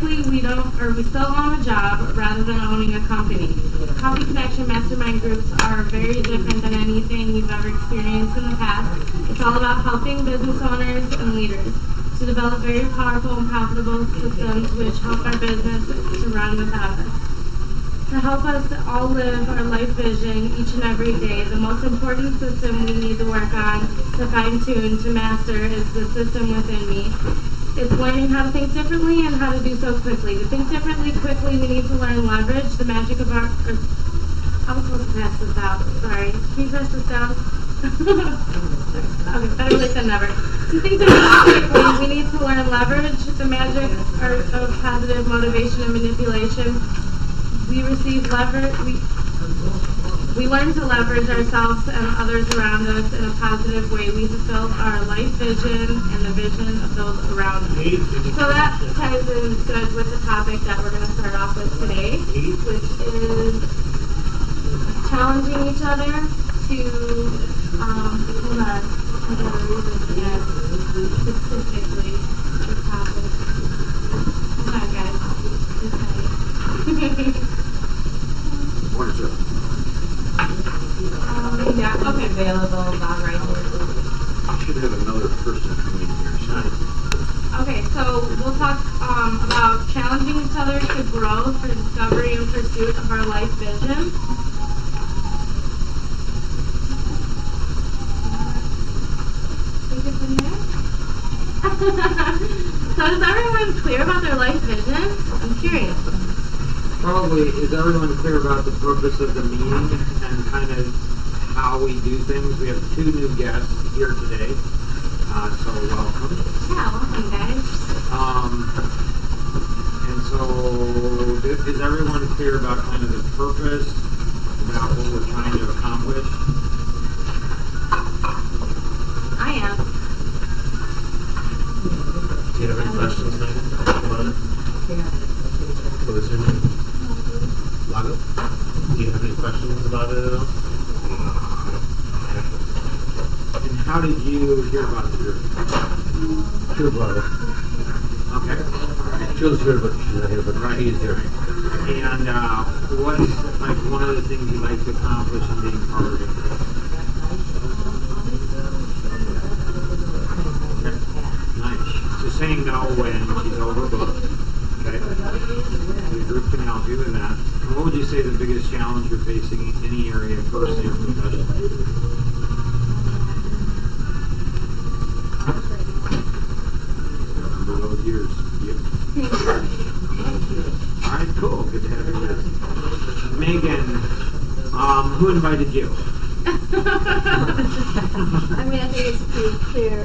likely we still own a job rather than owning a company. Coffee Connection mastermind groups are very different than anything we've ever experienced in the past. It's all about helping business owners and leaders to develop very powerful and profitable systems which help our business to run without us. To help us all live our life vision each and every day, the most important system we need to work on, to fine-tune, to master is the system within me. It's learning how to think differently and how to do so quickly. To think differently quickly, we need to learn leverage, the magic of our... I was supposed to pass this out. Sorry. Can you press this down? Okay, better late than never. To think differently quickly, we need to learn leverage, the magic of positive motivation and manipulation. We receive leverage. We learn to leverage ourselves and others around us in a positive way. We fulfill our life vision and the vision of those around us. So that ties in good with the topic that we're going to start off with today, which is challenging each other to, hold on, I gotta read this again, specifically, the topic. Hold on, guys. Yeah, okay. Available about right here. I should have another person coming here. Okay, so we'll talk about challenging each other to grow through discovery and pursuit of our life vision. Take it from there. So is everyone clear about their life vision? I'm curious. Probably, is everyone clear about the purpose of the meeting and kind of how we do things? We have 2 new guests here today, so welcome. Yeah, welcome guys. And so, is everyone clear about kind of the purpose, about what we're trying to accomplish? I am. Do you have any questions, Megan, about it? What was your name? Lago? Do you have any questions about it at all? And how did you hear about the group? Sure, brother. Okay. She was here, but she's not here, but she is here. And what's like one of the things you'd like to accomplish in being part of it? Okay. Nice. So saying no when she's overbooked. Okay. The group can help you with that. And what would you say the biggest challenge you're facing in any area, personally or professionally? Remember those years. Yep. All right, cool. Good to have you with us. Megan, who invited you? I mean, I think it's pretty clear.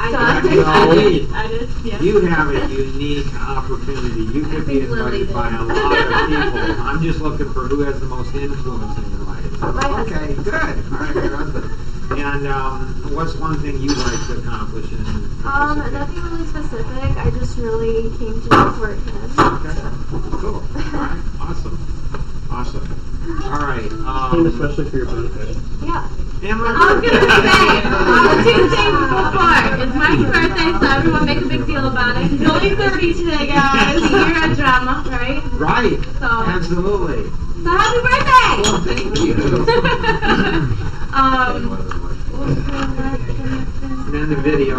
I did, yeah. You have a unique opportunity. You could be invited by a lot of people. I'm just looking for who has the most influence in your life. Okay, good. All right, your husband. And what's one thing you'd like to accomplish in Nothing really specific. I just really came to support him. Okay, cool. All right, awesome. All right. Came especially for your birthday. Yeah. I was going to say, 2 things before. It's Mike's birthday, so everyone make a big deal about it. He's only 30 today, guys. You're a drama, right? Right. So, Absolutely. So happy birthday! Well, thank you. And then the video.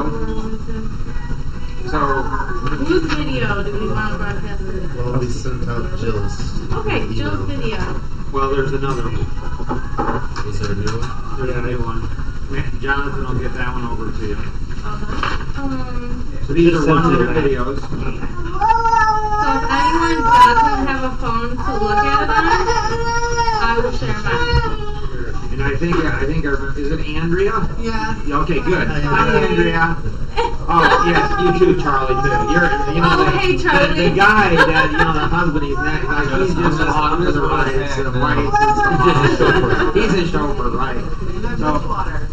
So, whose video do we want to broadcast today? Well, we sent out Jill's. Okay, Jill's video. well, there's another one. Was there a new one? There's a new one. Jonathan will get that one over to you. So these are 1-minute videos. So if anyone doesn't have a phone to look at it on, I will share mine. And I think, is it Andrea? Yeah. Okay, good. Hi, Andrea. Oh, yes, you too, Charlie, too. Hey, Charlie. The guy that, the husband, he's just along for the ride, right? He's a chauffeur, right? So,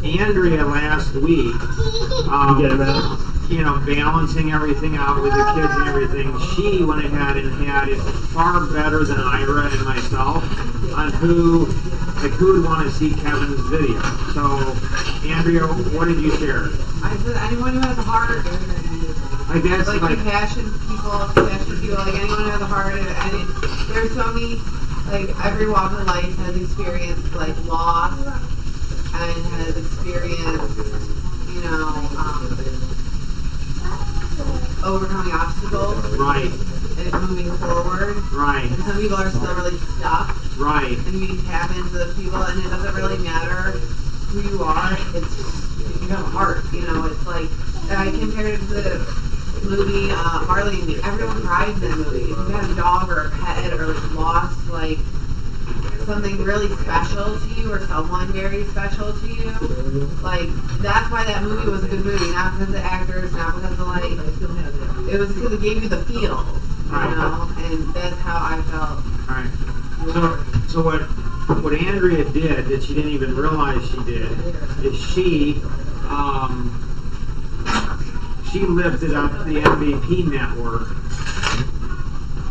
Andrea last week, balancing everything out with the kids and everything, she went ahead and had it far better than Ira and myself on who would want to see Kevin's video. So, Andrea, what did you share? I said anyone who has a heart. Like that's like like compassion people, like anyone who has a heart, and there's so many, like every walk of life has experienced like loss and has experienced, you know, overcoming obstacles right, and moving forward. right, And some people are still really stuck, right. and we tap into those people, and it doesn't really matter who you are. It's you have a heart, you know. It's like I compared it to the movie Marley and Me. Everyone cried in that movie. If you had a dog or a pet or lost like something really special to you or someone very special to you, like that's why that movie was a good movie. Not because of the actors, not because of like it was because it gave you the feel, you know, and that's how I felt. Right. So what Andrea did that she didn't even realize she did is she lifted up the MVP network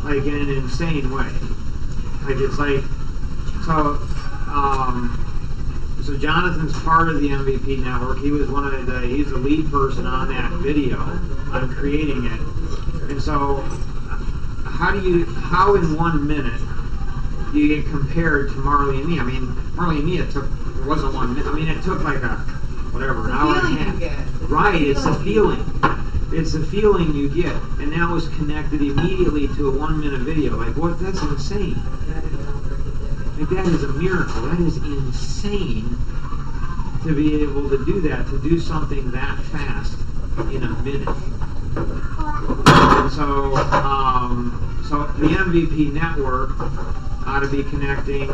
like in an insane way. Like it's like so Jonathan's part of the MVP network. He was he's the lead person on that video on creating it. And so how in 1 minute do you get compared to Marley and Me? I mean, Marley and Me, it wasn't 1 minute. I mean, it took like an hour and a half. Right, it's a feeling. It's a feeling you get. And that was connected immediately to a 1 minute video. Like, what? That's insane. Like, that is a miracle. That is insane to be able to do that, to do something that fast in a minute. And so the MVP network ought to be connecting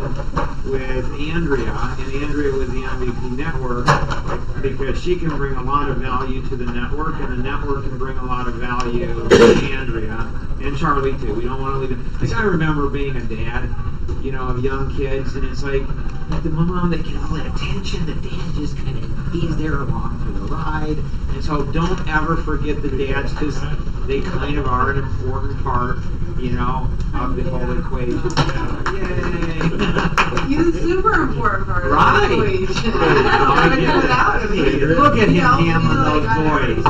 with Andrea, and Andrea with the MVP network, because she can bring a lot of value to the network, and the network can bring a lot of value to Andrea, and Charlie too. We don't want to leave it. Like, I remember being a dad, you know, of young kids, and it's like the mom that get all that attention, the dad just kind of, he's there along for the ride. And so don't ever forget the dads, because they kind of are an important part, you know, of the whole equation. Yay! He's a super important part of Right. the equation. Look at him handling those boys.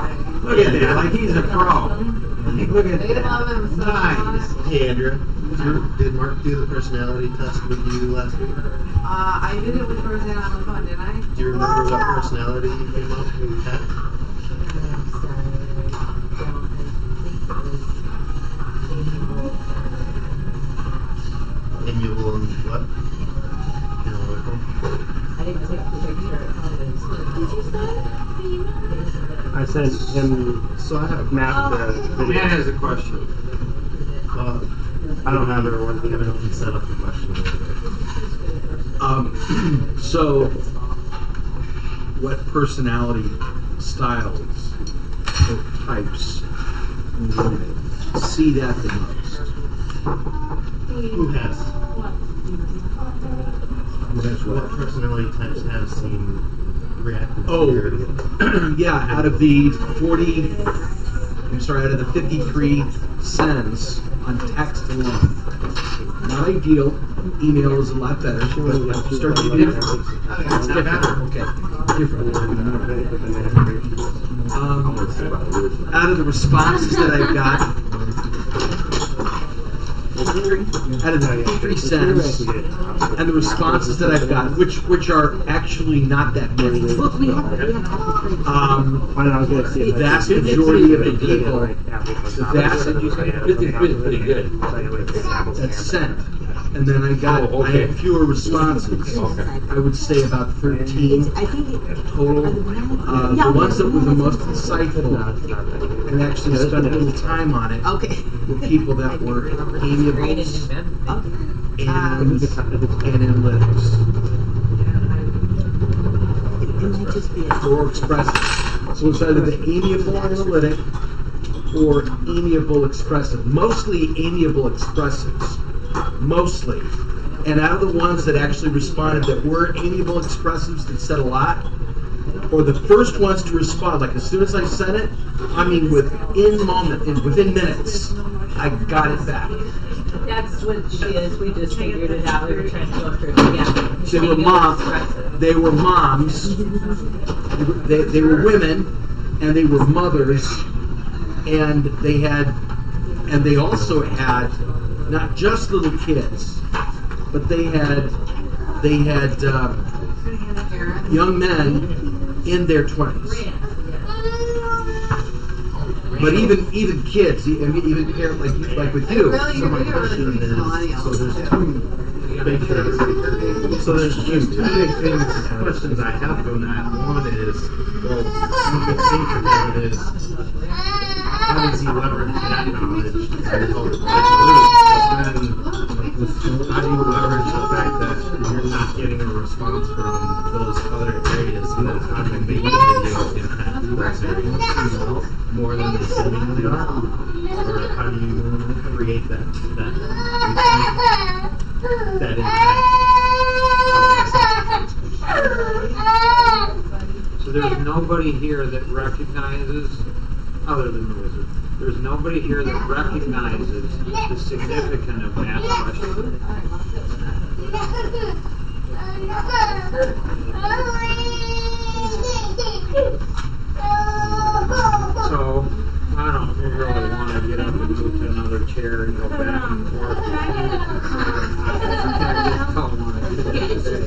Look at that, like he's a pro. Like, look at They that. love him so Nice. much. Hey, Andrea, did Mark do the personality test with you last week? I did it with Roseanne on the phone, didn't I? Do you remember what personality you came up with? Amiable and what? Analytical? I sent him So I have Matt the video. Matt has a question. I don't have it or I haven't set up the question. So, what personality styles or types see that the most? Who has? What personality types have seen reacted to your... Yeah, out of the 53 sends on text alone. Not ideal. Email is a lot better. Start to do different. It's different. Okay. Different. Out of the responses that I've got, out of the 53 sends, and the responses that I've got, which are actually not that many. The vast majority of the people, that's sent. And then I had fewer responses. I would say about 13 total. The ones that were the most insightful and actually spent a little time on it were people that were amiable and analytics. Or expressive. So it's either the amiable analytic or amiable expressive. Mostly amiable expressives. Mostly. And out of the ones that actually responded that were amiable expressives that said a lot, or the first ones to respond, like as soon as I sent it, I mean within minutes, I got it back. That's what she is. We just figured it out. We were trying to go through it together. They were moms. They were women, and they were mothers, and they also had not just little kids, but they had young men in their 20s. But even kids, even parents like with you. Really, So my you're question really is, millennials. so there's two big things. So there's two big things, questions I have from that. One is, well, one big thing for Kevin is, how does he leverage that knowledge to help But then, how do you leverage the fact that you're not getting a response from those other areas, and then how can they make video impact those areas more than they seemingly are? Or how do you create that impact? So there's nobody here that recognizes, other than the wizard, there's nobody here that recognizes the significance of that question. So, I don't really want to get up and move to another chair and go back and forth. I just don't want to do that today.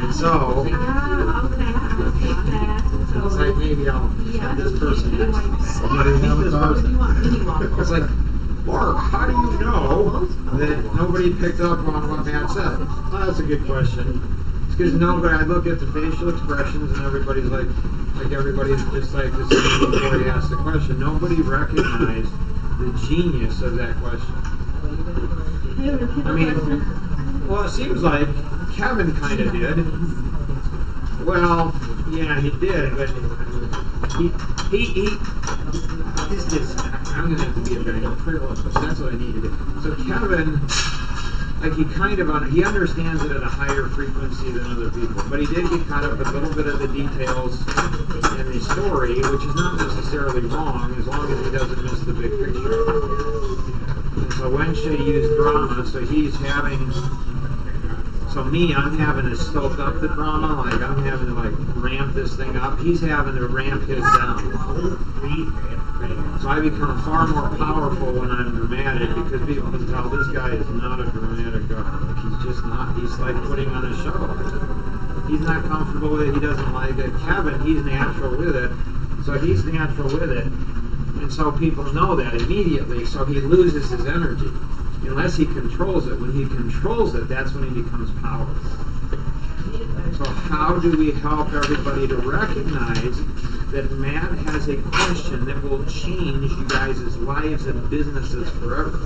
And so, it's like maybe I'll have this person next to me. It's like, Mark, how do you know that nobody picked up on what Matt said? Well, that's a good question. It's because nobody, I look at the facial expressions and everybody's like everybody's just like the same before he asked the question. Nobody recognized the genius of that question. I mean, well, it seems like Kevin kind of did. Well, yeah, he did, but he's just, I'm going to have to be a ventriloquist, but that's what I need to do. So Kevin, like he understands it at a higher frequency than other people, but he did get caught up with a little bit of the details in the story, which is not necessarily wrong, as long as he doesn't miss the big picture. And so when should he use drama? So he's having... So me, I'm having to stoke up the drama, like I'm having to ramp this thing up. He's having to ramp his down. So I become far more powerful when I'm dramatic because people can tell this guy is not a dramatic guy. He's just not. He's like putting on a show. He's not comfortable with it. He doesn't like it. Kevin, he's natural with it. So he's natural with it. And so people know that immediately. So he loses his energy. Unless he controls it. When he controls it, that's when he becomes powerful. So how do we help everybody to recognize that Matt has a question that will change you guys' lives and businesses forever?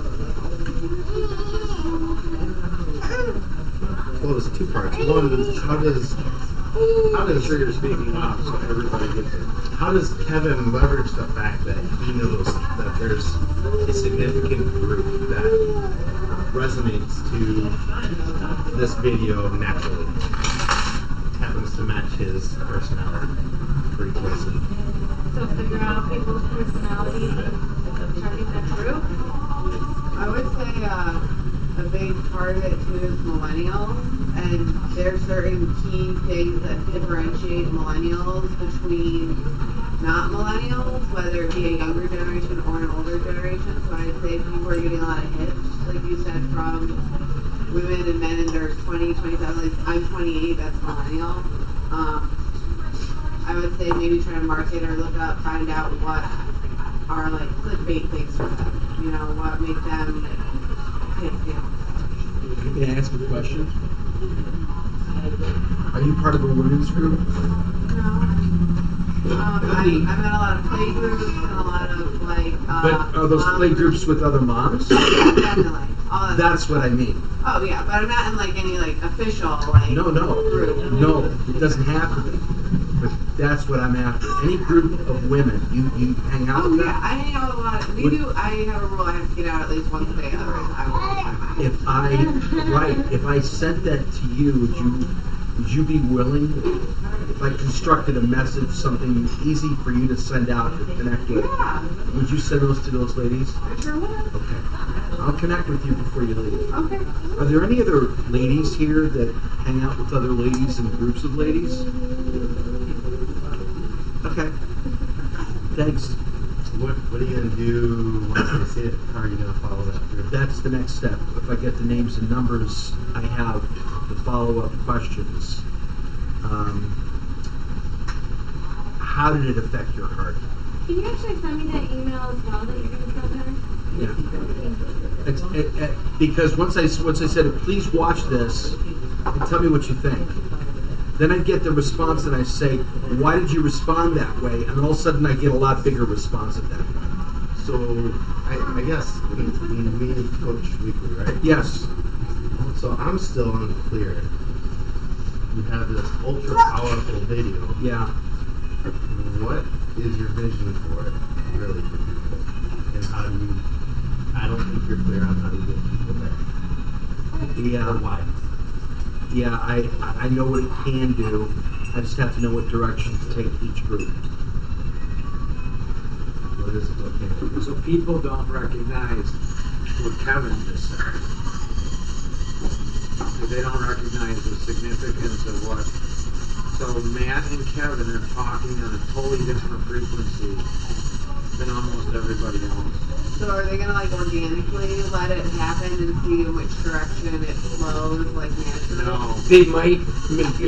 Well, there's two parts. One is how does I'm sure you're speaking up so everybody gets it. How does Kevin leverage the fact that he knows that there's a significant group that resonates to this video naturally? Happens to match his personality pretty closely. So figure out people's personalities and target that group. I would say a big part of it too is millennials, and there's certain key things that differentiate millennials between not millennials, whether it be a younger generation or an older generation. So I'd say people are getting a lot of hits, like you said, from women and men in their 20, 27, like I'm 28, that's millennial. I would say maybe try to market or look up, find out what are like clickbait things for them. You know, what make them hit you. Can I ask a question? Are you part of a women's group? No. I'm in a lot of play groups and a lot of like. But are those play groups with other moms? Definitely. All That's what I mean. Oh yeah, but I'm not in like any like official like. No, group. no, it doesn't have to be. But that's what I'm after. Any group of women, you hang out Oh with yeah, them? I hang out with a lot. I have a rule. I have to get out at least once a day, otherwise I won't lose my mind. If I sent that to you, would you be willing? If I constructed a message, something easy for you to send out to connect with, Yeah, would you send those to those ladies? I sure would. Okay. I'll connect with you before you leave. Okay. Are there any other ladies here that hang out with other ladies and groups of ladies? Okay. Thanks. What are you gonna do once they see it? How are you gonna follow that through? That's the next step. If I get the names and numbers, I have the follow-up questions. How did it affect your heart? Can you actually send me that email as well that you're going to send her? Yeah. Because once I said, please watch this and tell me what you think. Then I get the response and I say, why did you respond that way? And all of a sudden I get a lot bigger response at that point. So, I guess, we coach weekly, right? Yes. So I'm still unclear. You have this ultra powerful video. Yeah. What is your vision for it, really, for people? And how do you, I don't think you're clear on how to get people there. Yeah. Or why. Yeah, I know what it can do. I just have to know what direction to take each group. What is it, what can it do? So people don't recognize what Kevin just said. They don't recognize the significance of what. So Matt and Kevin are talking on a totally different frequency than almost everybody else. So are they gonna like organically let it happen and see in which direction it flows, like naturally? No. They might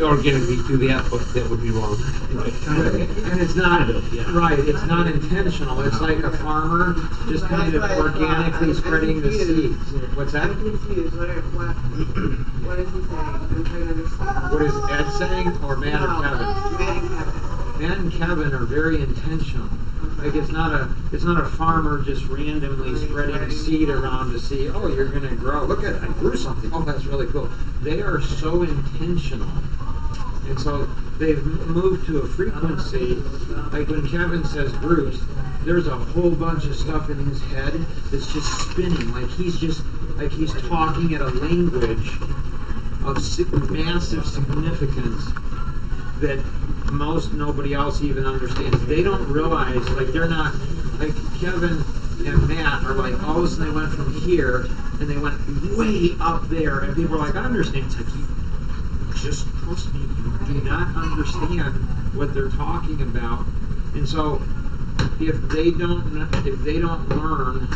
organically do that, but that would be wrong. And it's not, right, it's not intentional. It's like a farmer just kind of That's what I thought. organically I'm spreading the confused. seeds. What's that? I'm confused. What is he saying? I'm trying to understand. What is Ed saying, or Matt or Kevin? Matt and Kevin. Matt and Kevin are very intentional. Like it's not a farmer just randomly spreading a seed around to see, oh, you're gonna grow. Look at it, I grew something. Oh, that's really cool. They are so intentional. And so they've moved to a frequency, like when Kevin says groups, there's a whole bunch of stuff in his head that's just spinning. Like he's talking at a language of massive significance that nobody else even understands. They don't realize, like they're not, like Kevin and Matt are like, all of a sudden they went from here and they went way up there, and people are like, I understand. It's like, you just trust me, you do not understand what they're talking about. And so if they don't learn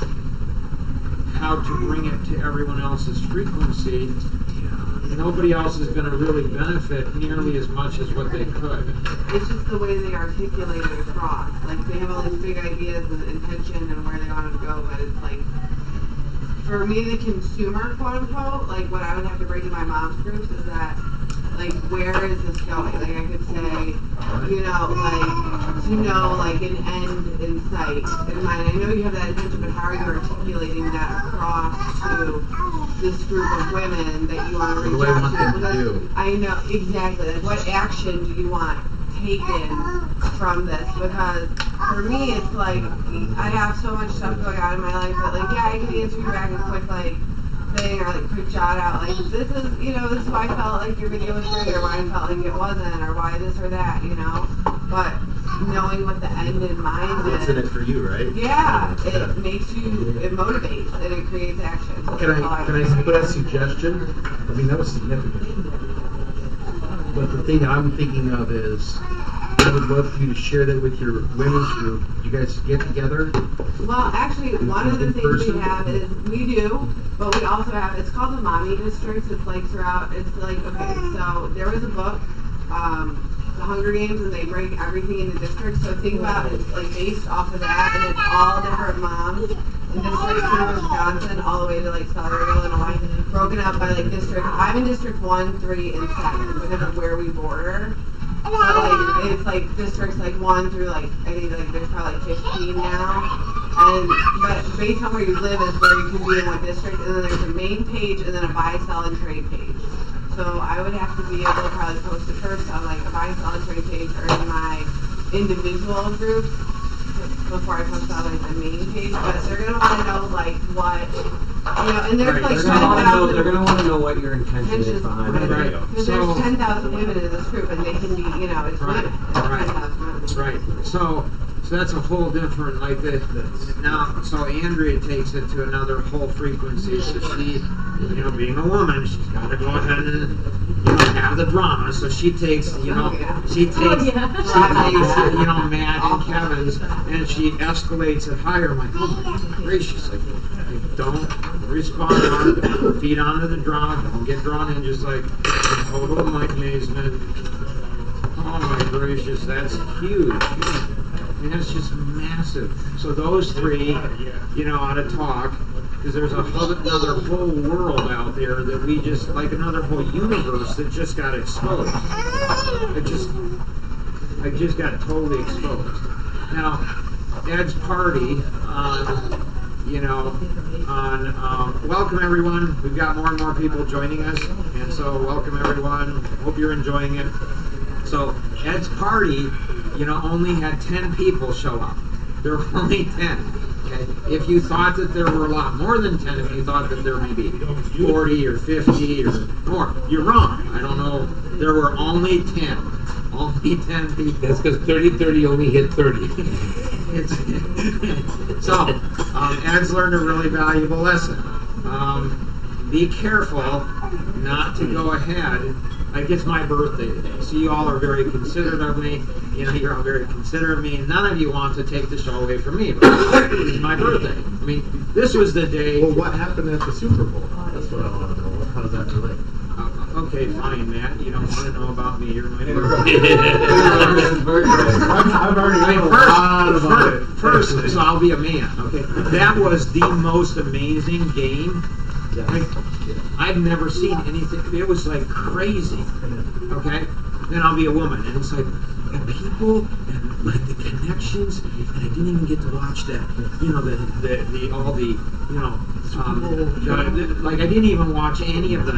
how to bring it to everyone else's frequency, nobody else is going to really benefit nearly as much as what they could. It's just the way they articulate it across. Like they have all these big ideas and intention and where they want it to go, but it's like, for me, the consumer, quote unquote, like what I would have to bring to my mom's groups is that, like, where is this going? Like I could say, like an end in sight in mind. I know you have that intention, but how are you articulating that across to this group of women that you want to reach out to? Do. I know exactly. Like, what action do you want taken from this? Because for me, it's like I have so much stuff going on in my life, but like, yeah, I can answer you back a quick like thing or like quick shout out. Like, this is why I felt like your video was great, or why I felt like it wasn't, or why this or that, But knowing what the end in mind What's is. in it for you, right? Yeah, it makes you, it motivates and it creates action. So Can that's all I put a suggestion? I mean, that was significant. But the thing I'm thinking of is, I would love for you to share that with your women's group. You guys get together? Well, actually, one of the In things person? we have is, we do, but we also have, it's called the Mommy Districts. It's like throughout, it's like, okay, so there was a book, The Hunger Games, and they break everything into districts. So think about it's like based off of that, and it's all different moms in districts in Wisconsin, all the way to like Southern Illinois, broken up by like districts. I'm in District 1, 3, and 7 because of where we border. So like it's like districts like 1 through like I think like there's probably like 15 now. But based on where you live is where you can be in what district, and then there's a main page and then a buy, sell, and trade page. So I would have to be able to probably post it first on like a buy, sell, and trade page or in my individual groups before I post on like the main page. But they're gonna want to know like what and there's like They're gonna want to know what your intention is behind the Right. video. because there's 10,000 women in this group, and they can be it's Right. women. It's Right. 10,000 women. Right. So that's a whole different, like now, so Andrea takes it to another whole frequency. So she, being a woman, she's got to go ahead and, have the drama. So she takes, you know, she takes, Matt and Kevin's, and she escalates it higher. I'm like, oh my gracious, like don't respond on, feed onto the drama, don't get drawn in, just like in total amazement. Oh my gracious, that's huge. I mean, that's just massive. So those three, you know, ought to talk, because there's another whole world out there that we just, like another whole universe that just got exposed. I just got totally exposed. Now, Ed's party welcome everyone. We've got more and more people joining us, and so welcome everyone. Hope you're enjoying it. So Ed's party, you know, only had 10 people show up. There were only 10. Okay? If you thought that there were a lot more than 10, if you thought that there may be 40 or 50 or more, you're wrong. I don't know. There were only 10. Only 10 people. That's because 30-30 only hit 30. So, Ed's learned a really valuable lesson. Be careful not to go ahead. Like, it's my birthday today, so you all are very considerate of me. You know, you're all very considerate of me. None of you want to take the show away from me, but it's my birthday. I mean, this was the day. Well, what happened at the Super Bowl? That's what I want to know. How does that relate? Okay, fine, Matt. You don't want to know about me. You're my birthday. I've already heard a lot about it. First, so I'll be a man. Okay, that was the most amazing game. Like, I've never seen anything. It was like crazy. Okay, then I'll be a woman, and it's like the people and like the connections, and I didn't even get to watch that. You know, like I didn't even watch any of the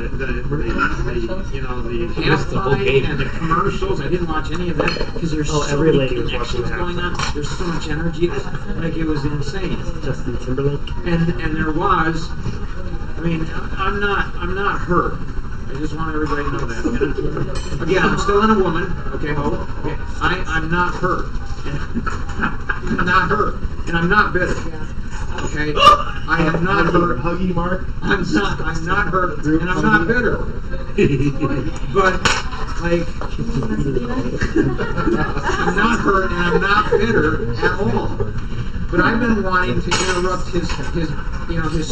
halftime and the commercials. I didn't watch any of that because there's so every many lady was watching connections going on. There's so much energy. It was insane. Justin Timberlake. And there was. I mean, I'm not hurt. I just want everybody to know that. Again, I'm still in a woman. Okay, okay. I'm not hurt. I'm not hurt, and I'm not bitter. Okay, I am not hurt. Huggy Mark. I'm not hurt, and I'm not bitter. But like, I'm not hurt, and I'm not bitter at all. But I've been wanting to interrupt his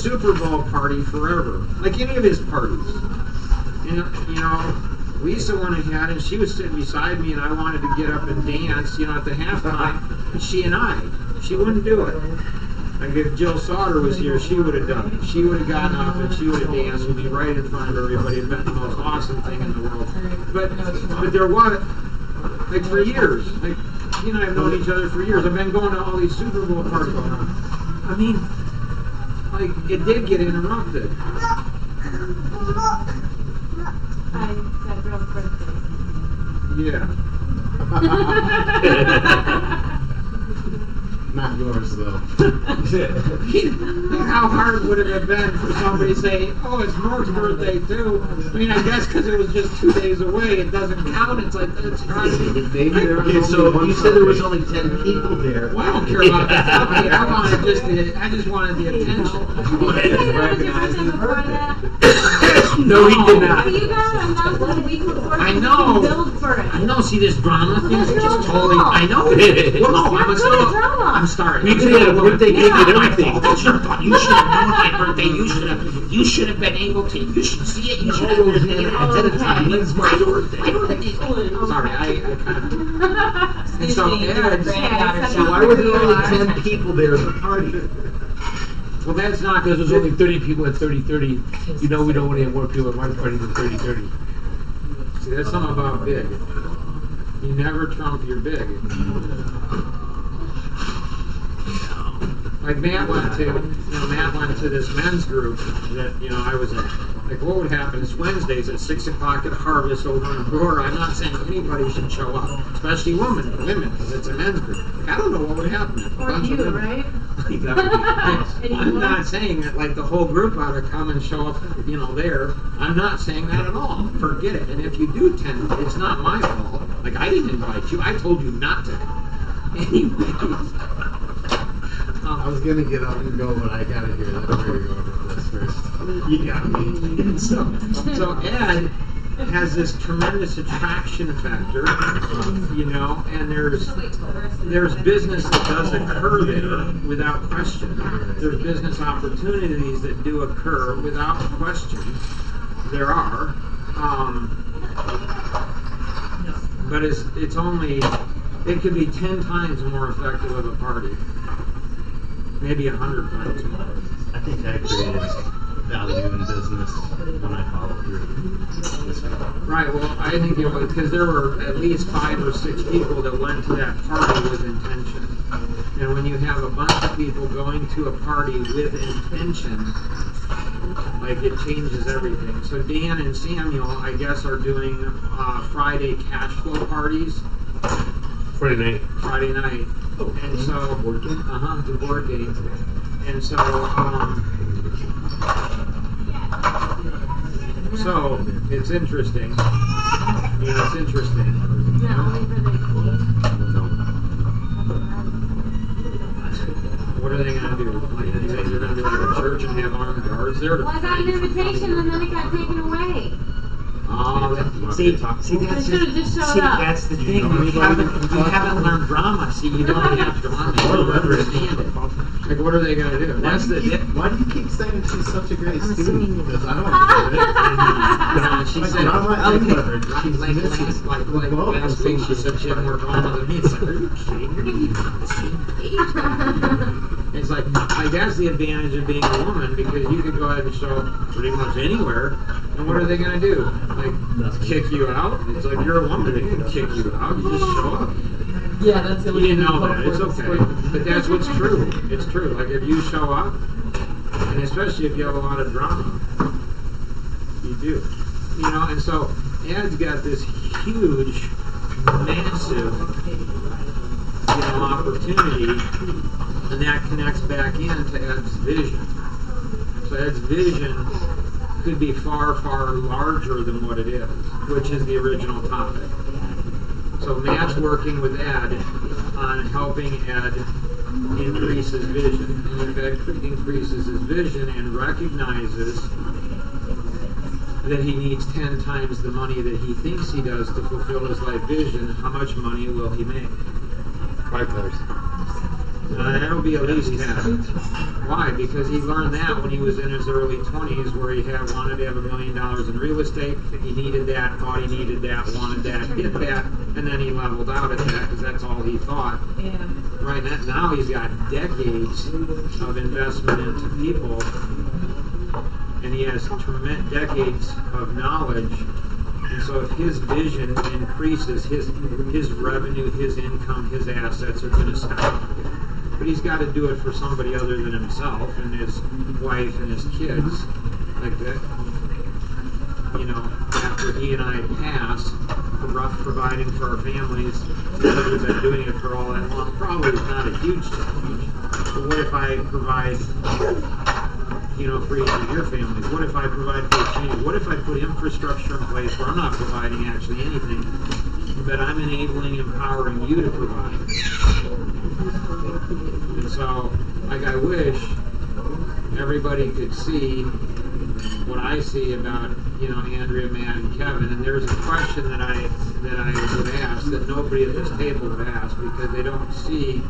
Super Bowl party forever, like any of his parties. You know, Lisa went ahead and she was sitting beside me, and I wanted to get up and dance. You know, at the halftime, she wouldn't do it. Like if Jill Sauter was here, she would have done it. She would have gotten up and she would have danced with me right in front of everybody. It'd been the most awesome thing in the world. But there was, like for years, like. You and I have known each other for years. I've been going to all these Super Bowl parties. I mean, like, it did get interrupted. I said Rose birthday. Yeah. Not yours, though. How hard would it have been for somebody to say, oh, it's Mark's birthday, too? I mean, I guess because it was just 2 days away, it doesn't count. It's like, that's right. Maybe there was so you said there was only 10 people there. Well, I don't care about that. I just wanted the attention. No, he did not. But you got to announce it a week before. I know. Build for it. I know. See, this drama thing is just Drama. totally. I know. Well, no, I'm sorry. We did have a birthday cake and everything. That's your fault. You should have known my birthday. You should have been able to. You should see it. You should have been able to ahead of time. It's my birthday. Sorry, I kind of. And so, So why were there only 10 people there at the party? well, that's not Because there's only 30 people at 30-30. You know we don't want to have more people at my party than 30-30. See, that's something about big. You never trump your big. Like Matt went to this men's group that I was in. Like, what would happen is Wednesdays at 6 o'clock at Harvest over in Aurora. I'm not saying anybody should show up, especially women, because it's a men's group. Like, I don't know what would happen if a Or bunch you, of women. right? I'm not saying that like the whole group ought to come and show up, there. I'm not saying that at all. Forget it. And if you do attend, it's not my fault. Like, I didn't invite you. I told you not to. Anyways. I was gonna get up and go, but I gotta hear that. Where you're going with this first. You got me. So Ed, has this tremendous attraction factor, you know, and there's business that does occur there without question. There's business opportunities that do occur without question. There are, but it's only, it could be 10 times more effective of a party, maybe 100 times more. I think that creates value in business when I follow through. Right, well, I think it was because there were at least 5 or 6 people that went to that party with intention. And when you have a bunch of people going to a party with intention, like it changes everything. So Dan and Samuel, I guess, are doing Friday cash flow parties. Friday night. Oh, and so the board game. And so so it's interesting. Yeah, it's interesting. Is that only for the schools? What are they going to do? Like, you think they're going to do like a church and have armed guards there? Well, I got an invitation and then it got taken away. See, that's I should have just showed up. that's the thing. You haven't learned drama. See, you don't have drama. You don't understand it. Like, what are they going to do? That's the. Why do you keep saying she's such a great student? Because I don't get it. She Like, said, drama and leverage. She's like missing last week, she said she had more drama than me. It's like, are you kidding? You're going to be on the same page. It's like, I guess the advantage of being a woman, because you could go ahead and show pretty much anywhere, and what are they going to do? Like, kick you out? It's like, you're a woman, they can kick you out, you just show up. Yeah, that's the You didn't know that, it's okay. But that's what's true. It's true. Like, if you show up, and especially if you have a lot of drama, you do. You know, and so Ed's got this huge, massive, you know, opportunity, and that connects back into Ed's vision. So Ed's vision could be far, far larger than what it is, which is the original topic. So Matt's working with Ed on helping Ed increase his vision. And if Ed increases his vision and recognizes that he needs 10 times the money that he thinks he does to fulfill his life vision, how much money will he make? $5. That'll be at least 10. Why? Because he learned that when he was in his early 20s, where he wanted to have $1 million in real estate. He needed that, thought he needed that, wanted that, hit that, and then he leveled out at that because that's all he thought. Yeah. Right now he's got decades of investment into people, and he has tremendous decades of knowledge. And so if his vision increases, his revenue, his income, his assets are going to skyrocket. But he's got to do it for somebody other than himself and his wife and his kids. Like that, you know, after he and I pass, providing for our families, because we've been doing it for all that long, probably is not a huge challenge. But what if I provide, you know, for each of your families? What if I provide for your community? What if I put infrastructure in place where I'm not providing actually anything, but I'm enabling, empowering you to provide? And so, like, I wish everybody could see what I see about, you know, Andrea, Matt, and Kevin. And there's a question that I would ask that nobody at this table would ask, because they don't see.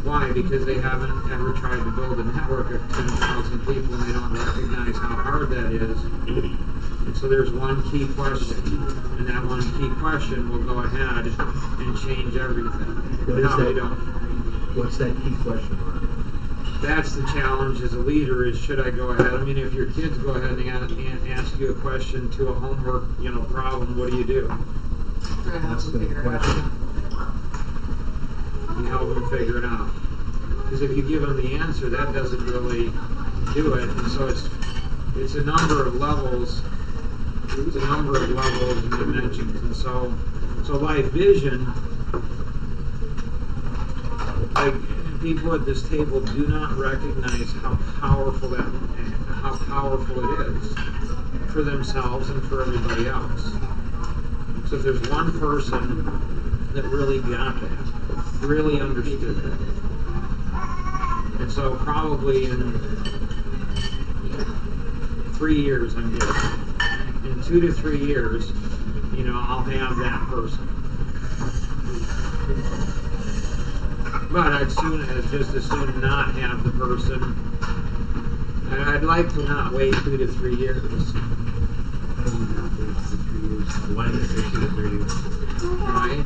Why? Because they haven't ever tried to build a network of 10,000 people, and they don't recognize how hard that is. And so there's one key question, and that one key question will go ahead and change everything. What is that? They don't. What's that key question, Mark? That's the challenge as a leader, is should I go ahead? I mean, if your kids go ahead and ask you a question to a homework, you know, problem, what do you do? That's the question. You help them figure it out. Because if you give them the answer, that doesn't really do it. And so it's a number of levels. It's a number of levels and dimensions. And so life vision, like, people at this table do not recognize how powerful it is for themselves and for everybody else. So if there's one person that really got that, really understood that, and so probably in 3 years, I'm guessing, in 2 to 3 years, you know, I'll have that person. But I'd just as soon not have the person. And I'd like to not wait 2 to 3 years. Why did it say 2 to 3 years? Right?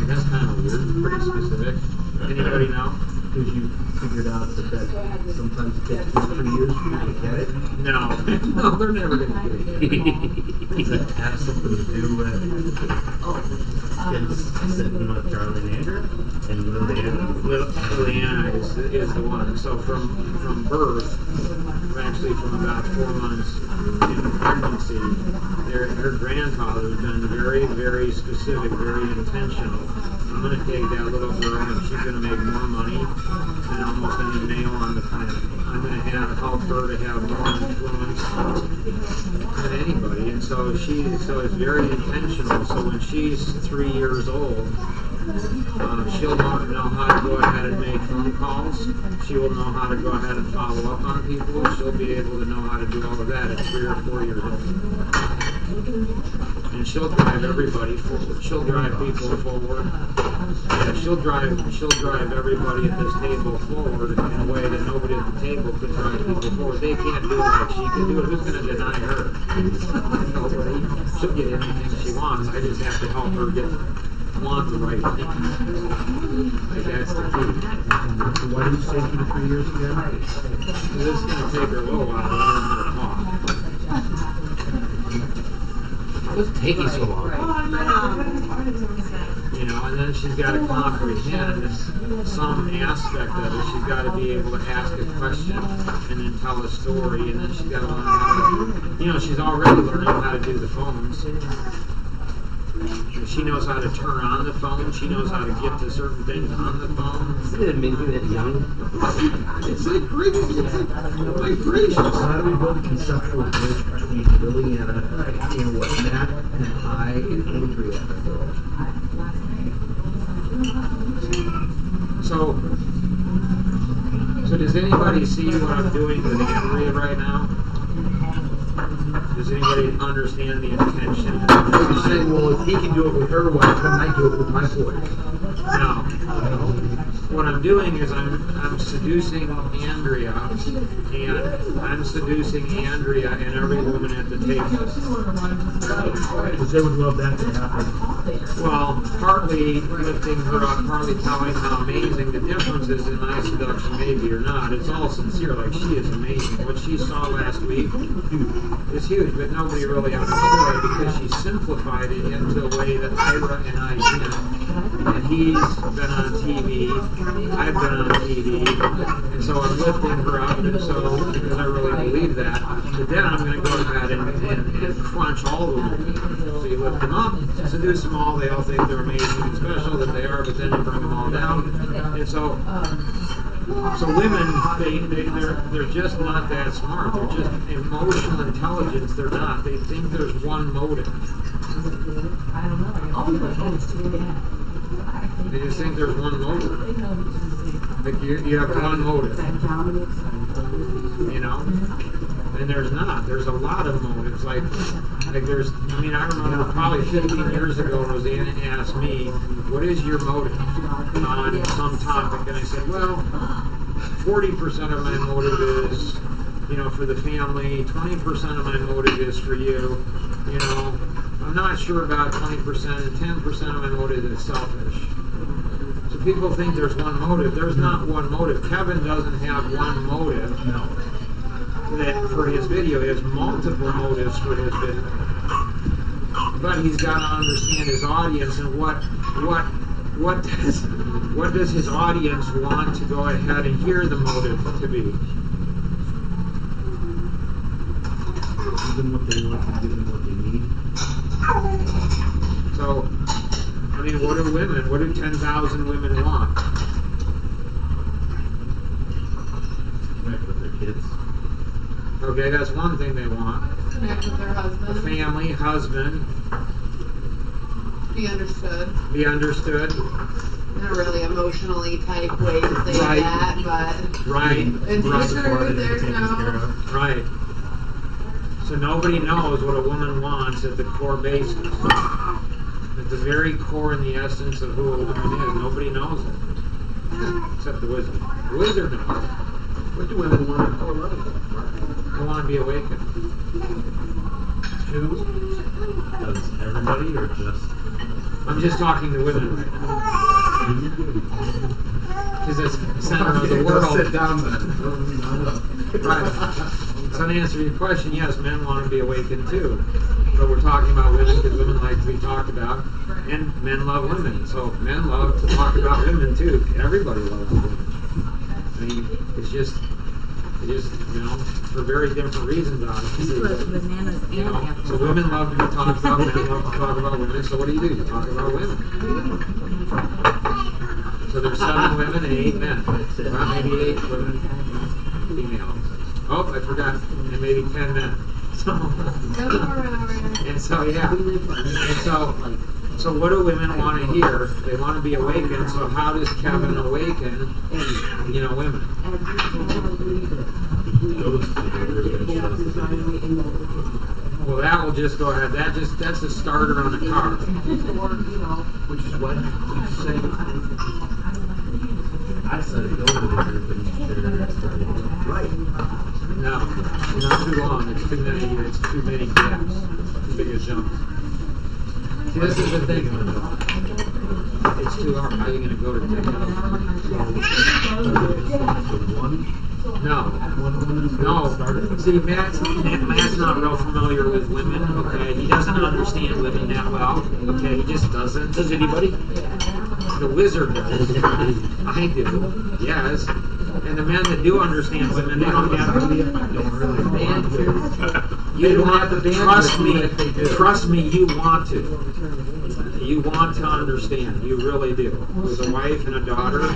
That's kind of weird, pretty specific. Anybody know? Because you figured out that sometimes it takes 2 to 3 years for you to get it. No. No, they're never going to get it. Does that have something to do with kids sitting with Charlie and Andrew? And Liliana is the one. So from birth, actually from about 4 months in pregnancy, her grandfather's been very, very specific, very intentional. I'm going to take that little girl and she's going to make more money than almost any male on the planet. I'm going to help her to have more influence than anybody. And so it's very intentional. So when she's 3 years old, she'll know how to go ahead and make phone calls. She will know how to go ahead and follow up on people. She'll be able to know how to do all of that at 3 or 4 years old. And she'll drive everybody forward. She'll drive people forward. Yeah, she'll drive everybody at this table forward in a way that nobody at the table could drive people forward. They can't do it like she can do it. Who's going to deny her? Nobody. She'll get anything she wants. I just have to help her want the right thing. Like that's the key. So why do you say 2 to 3 years again? This is going to take her a little while to learn how to talk. What's taking so long? You know, and then she's got to comprehend some aspect of it. She's got to be able to ask a question and then tell a story, and then she's got to learn how to, you know, she's already learning how to do the phones. She knows how to turn on the phone. She knows how to get to certain things on the phone. Isn't it amazing that young? It's like crazy. It's like gracious. So how do we build a conceptual bridge between Liliana and what Matt and I and Andrea are doing? So does anybody see what I'm doing with Andrea right now? Does anybody understand the intention? You're saying, well, if he can do it with her, why couldn't I do it with my boys? No. What I'm doing is I'm seducing Andrea, and I'm seducing Andrea and every woman at the table. Because they would love that to happen. Well, partly lifting her up, partly telling how amazing the difference is in my seduction, maybe or not. It's all sincere, like she is amazing. What she saw last week is huge, but nobody really understood it because she simplified it into a way that Ira and I can't. And he's been on TV, I've been on TV, and so I'm lifting her up, and so, because I really believe that, but then I'm going to go ahead and crunch all of them. So you lift them up, seduce them all, they all think they're amazing and special, that they are, but then you bring them all down. And so women, they're just not that smart. They're just emotional intelligence. They're not. They think there's one motive. They just think there's one motive. Like you have one motive. You know? And there's not. There's a lot of motives. Like there's, I mean, I remember probably 15 years ago, Rosanna asked me, what is your motive on some topic? And I said, well, 40% of my motive is, you know, for the family, 20% of my motive is for you, you know, I'm not sure about 20%, and 10% of my motive is selfish. So people think there's one motive. There's not one motive. Kevin doesn't have one motive. No. That for his video, he has multiple motives for his video. But he's got to understand his audience and what does his audience want to go ahead and hear the motive to be. Give them what they want and give them what they need. So, I mean, what do 10,000 women want? Connect with their kids. Okay, that's one thing they want. Connect with their husband. A family, husband, Be understood. be understood. Not really emotionally type way to say Right. that, but Right. it's Right. true. There's Taken care no. of. Right. So nobody knows what a woman wants at the core basis. At the very core and the essence of who a woman is, nobody knows it. Except the wizard. The wizard knows. What do women want at core level? They want to be awakened. Who? Does everybody or just? I'm just talking to women right now. Because it's the center of the world. Sit down then. Right. So to answer your question, yes, men want to be awakened too. But we're talking about women because women like to be talked about, and men love women. So men love to talk about women too. Everybody loves women. I mean, it's just for very different reasons, obviously. Bananas You and know, apples. so women love to be talked about, men love to talk about women. So what do? You talk about women. So there's 7 women and 8 men. Well, maybe 8 women, females. Oh, I forgot. And maybe 10 men. So, and so yeah. And so what do women want to hear? They want to be awakened. So how does Kevin awaken, women? Well, that will just go ahead. That's a starter on a car. Which is what? Which is saying? I said it over there, but Right. No, not too long. It's too many gaps. Too big a jump. See, this is the thing. It's too hard. How are you going to go to take it out? No. See, Matt's not real familiar with women, okay? He doesn't understand women that well, okay? He just doesn't. Does anybody? The wizard does. I do, yes. And the men that do understand women, they don't have to. You want to trust me, you want to. You want to understand. You really do. With a wife and a daughter,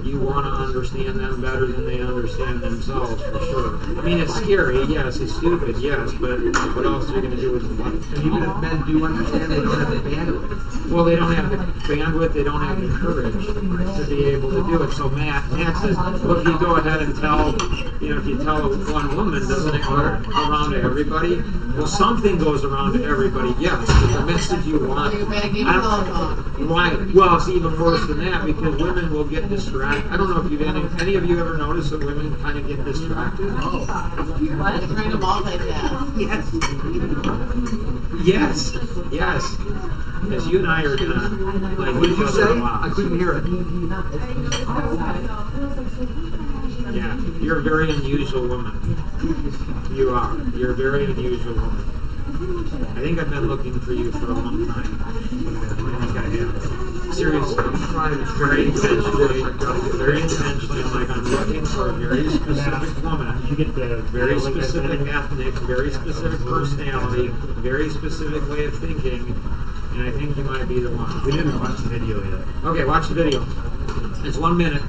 you want to understand them better than they understand themselves, for sure. I mean, it's scary, yes. It's stupid, yes. But what else are you going to do with the wife? And even if men do understand, they don't have the bandwidth. Well, they don't have the bandwidth, they don't have the courage to be able to do it. So Matt says, well, if you go ahead and tell, if you tell one woman, doesn't it go around to everybody? Well, something goes around to everybody, yes, but the message you want. Right. Well, it's even worse than that because women will get distracted. I don't know if any of you ever noticed that women kind of get distracted? What? Trying to multitask. Yes. As you and I are gonna, like, What did you say? I couldn't hear it. Yeah, you're a very unusual woman. You are. You're a very unusual woman. I think I've been looking for you for a long time. I think I have. Seriously. Very intentionally. I'm looking for a very specific woman. You get the Very specific ethnic, very specific personality, very specific way of thinking, and I think you might be the one. we didn't watch the video yet. Okay, watch the video. It's 1 minute.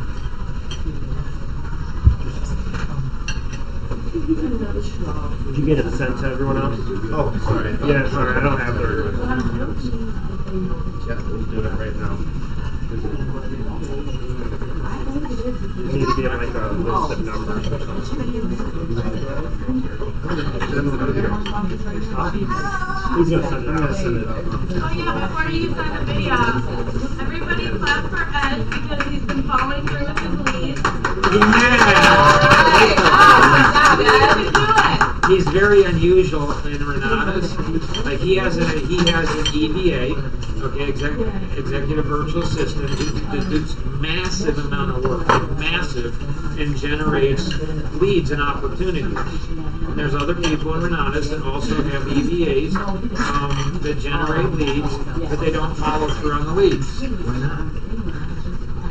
Did you get a sense of everyone else? Oh, sorry. Yeah, sorry, I don't have their. Yeah, we'll do it right now. You need to get like a list of numbers or something. Who's gonna send it I'm gonna out? send it out. Oh yeah, before you send the video, everybody clap for Ed because he's been following through with his leads. He's very unusual in Renatus. Like he has an EVA, okay, executive virtual assistant. It's massive amount of work, massive, and generates leads and opportunities. And there's other people in Renatus that also have EVAs that generate leads, but they don't follow through on the leads. Why not?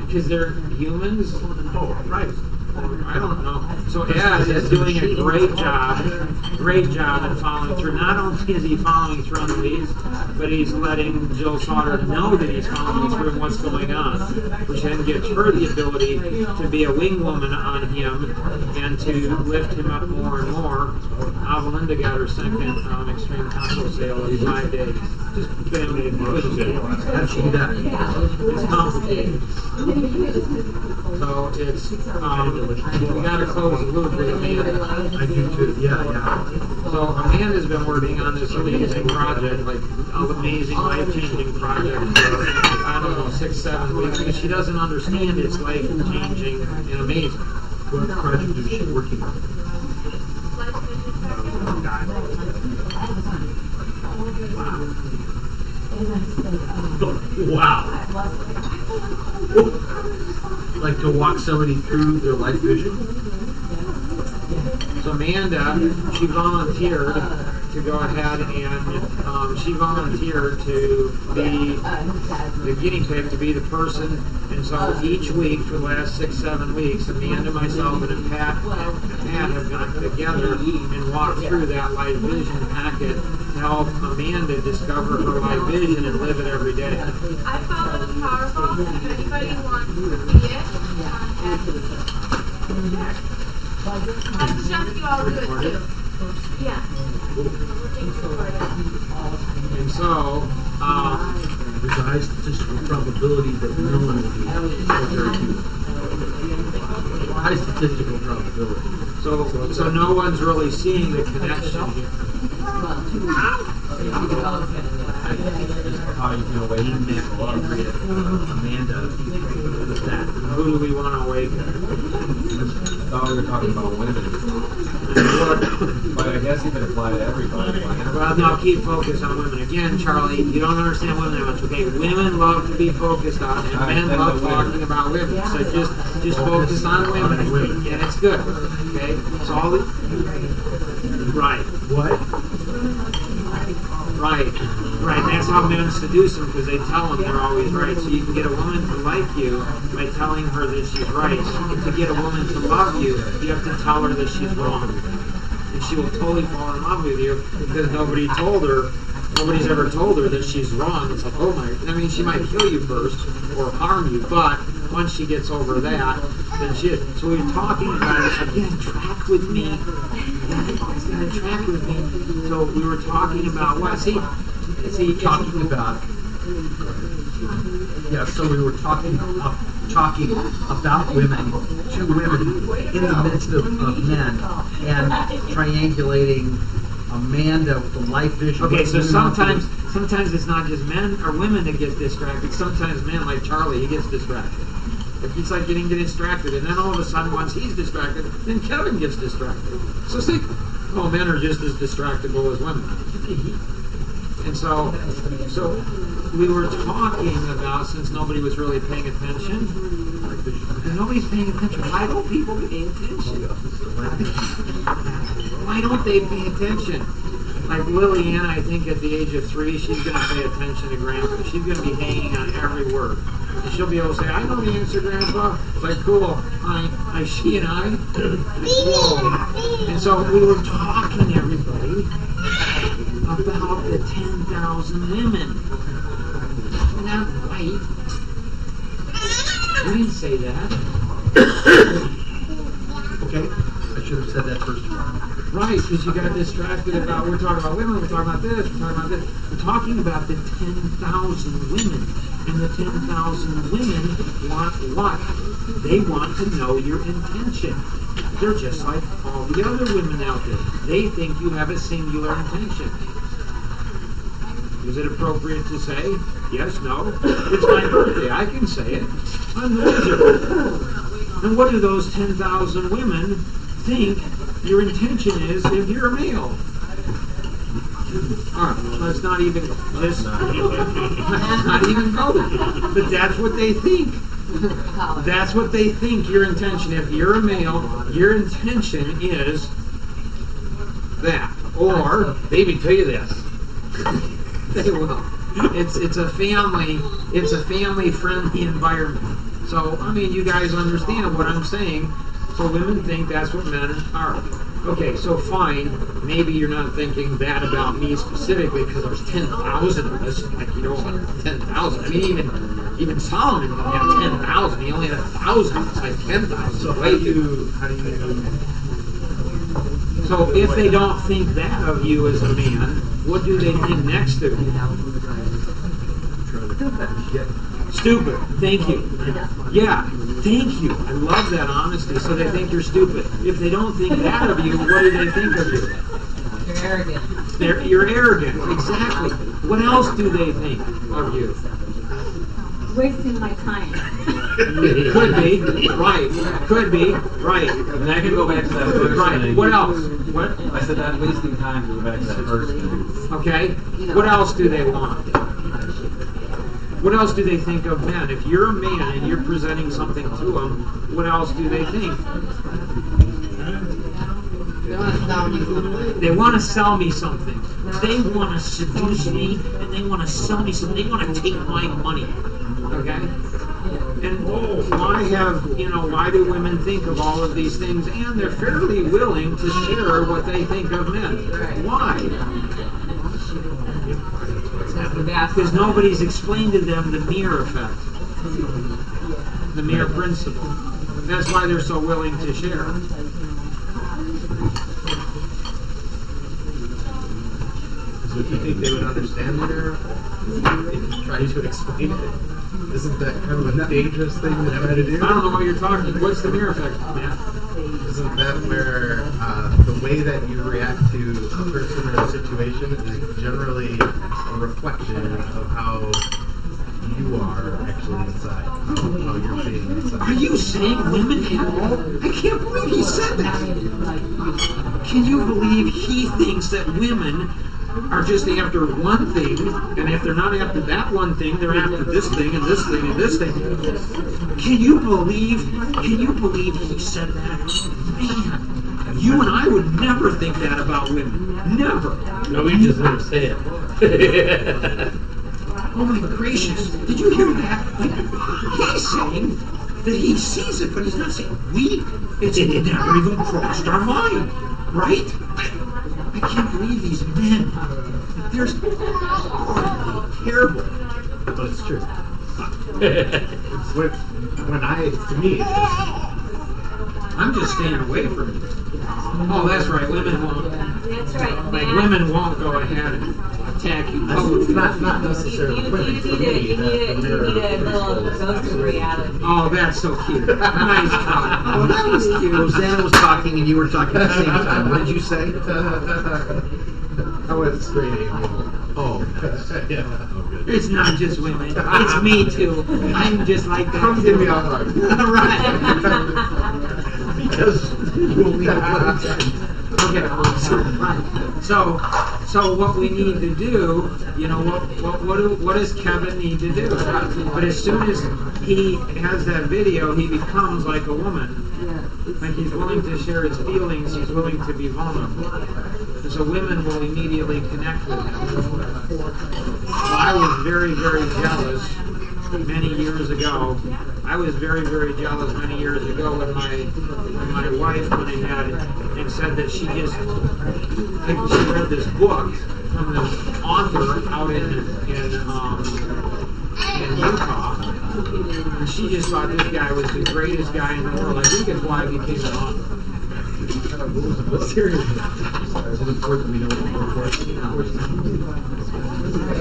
Because they're humans. Oh, right. I don't know. So Ed is doing a great job in following through. Not only is he following through on the leads, but he's letting Jill Sauter know that he's following through and what's going on, which then gives her the ability to be a wing woman on him and to lift him up more and more. Avalinda got her second extreme combo sale in 5 days. Just bam, How'd she do that? it's complicated. So it's We gotta close the loop with Amanda. I do too. Yeah, yeah. So Amanda's been working on this amazing project, like an amazing life-changing project for, I don't know, 6-7 weeks, because she doesn't understand it's life-changing and amazing. What project is she working on? Wow. Like to walk somebody through their life vision? So Amanda, she volunteered to go ahead and she volunteered to be the guinea pig, to be the person. And so each week for the last 6-7 weeks, Amanda, myself, and Pat have gotten together and walked through that life vision packet to help Amanda discover her life vision and live it every day. I found it powerful. If anybody wants to see it, I suggest you all do it too. Yeah. And so, There's a high statistical probability that no one will be high statistical probability. so no one's really seeing the connection here. How you can awaken Amanda with that. Who do we want to awaken? thought we were talking about women. But I guess you can apply to everybody. Well, no, keep focused on women. Again, Charlie, you don't understand women that much, okay? Women love to be focused on, and men love talking about women. So just focus on women, and it's good, okay? It's all right. What? Right. That's how men seduce them, because they tell them they're always right. So you can get a woman to like you by telling her that she's right. And to get a woman to love you, you have to tell her that she's wrong. And she will totally fall in love with you because nobody's ever told her that she's wrong. It's like, oh my, I mean, she might kill you first or harm you, but once she gets over that, then she is. So we're talking about it. Again, track with me. Track with me. So we were talking about what? See, Talking about. Yeah, so we were talking about women, two women in the midst of men, and triangulating Amanda with the life vision. Okay, so sometimes it's not just men or women that get distracted. Sometimes men, like Charlie, he gets distracted. It's like getting distracted, and then all of a sudden, once he's distracted, then Kevin gets distracted. So see, men are just as distractible as women. And so we were talking about, since nobody was really paying attention, and nobody's paying attention. Why don't people pay attention? Why don't they pay attention? Like Lillian, I think at the age of 3, she's going to pay attention to Grandpa. She's going to be hanging on every word. And she'll be able to say, I know the answer, Grandpa. It's like, cool. She and I. Whoa. And so we were talking, everybody, about the 10,000 women. Now, wait. We didn't say that. Okay, I should have said that first of all. Right, because you got distracted about, we're talking about women, we're talking about this, we're talking about this. We're talking about the 10,000 women. And the 10,000 women want what? They want to know your intention. They're just like all the other women out there. They think you have a singular intention. Is it appropriate to say? Yes, no? It's my birthday. I can say it. I'm knowledgeable. And what do those 10,000 women think your intention is if you're a male? All right, let's not even go. Let's not even go there. But that's what they think. That's what they think your intention. If you're a male, your intention is that. Or they even tell you this. They will. It's a family friendly environment. So I mean, you guys understand what I'm saying. So women think that's what men are. Okay, so fine. Maybe you're not thinking that about me specifically because there's 10,000 of us. Like you don't want 10,000. I mean, even Solomon didn't have 10,000. He only had 1,000. It's like 10,000. So how do you? So if they don't think that of you as a man, what do they think next to you? Stupid. Thank you. Yeah. Thank you. I love that honesty. So they think you're stupid. If they don't think that of you, what do they think of you? You're arrogant. You're arrogant. Exactly. What else do they think of you? Wasting my time. Could be. Right. Could be. Right. And I can go back to that first Right. thing. What else? What? I said that wasting time to go back to that first thing. Okay. What else do they want? What else do they think of men? If you're a man and you're presenting something to them, what else do they think? They want to sell me something. They want to seduce me and they want to sell me something. They want to take my money. Okay? And why do women think of all of these things? And they're fairly willing to share what they think of men. Why? Because nobody's explained to them the mirror effect, the mirror principle. That's why they're so willing to share. So do you think they would understand the mirror if you try to explain it? Isn't that kind of a dangerous thing to try to do? I don't know what you're talking. What's the mirror effect, man? Isn't that where the way that you react to a person or a situation is generally a reflection of how you are actually inside, how you're being inside? Are you saying women have all? I can't believe he said that. Can you believe he thinks that women are just after one thing, and if they're not after that one thing, they're after this thing and this thing and this thing? Can you believe he said that? Man, you and I would never think that about women. Never. No, we just didn't say it. Oh my gracious, did you hear that? Like, he's saying that he sees it, but he's not saying it's never even crossed our mind, right? I can't believe these men. They're horribly terrible. But it's true. To me, I'm just staying away from you. Oh, that's right. Women won't. That's right. Like women won't go ahead and attack you publicly. not necessarily women. For me, You need a little dose of reality. Oh, that's so cute. Nice talk. Oh, that was cute. Rosanna was talking and you were talking at the same time. What did you say? I was straight amiable. Oh, Yeah. Oh, good. It's not just women. It's me too. I'm just like that. Come give me a hug. Right. because you only have one intent. Okay, so what we need to do, what does Kevin need to do? But as soon as he has that video, he becomes like a woman. Like he's willing to share his feelings, he's willing to be vulnerable. And so women will immediately connect with him. I was very, very jealous many years ago. I was very, very jealous many years ago when my wife went ahead and said that she read this book from this author out in Utah, and she just thought this guy was the greatest guy in the world. I think that's why I became an author. Seriously. Is it important we know what the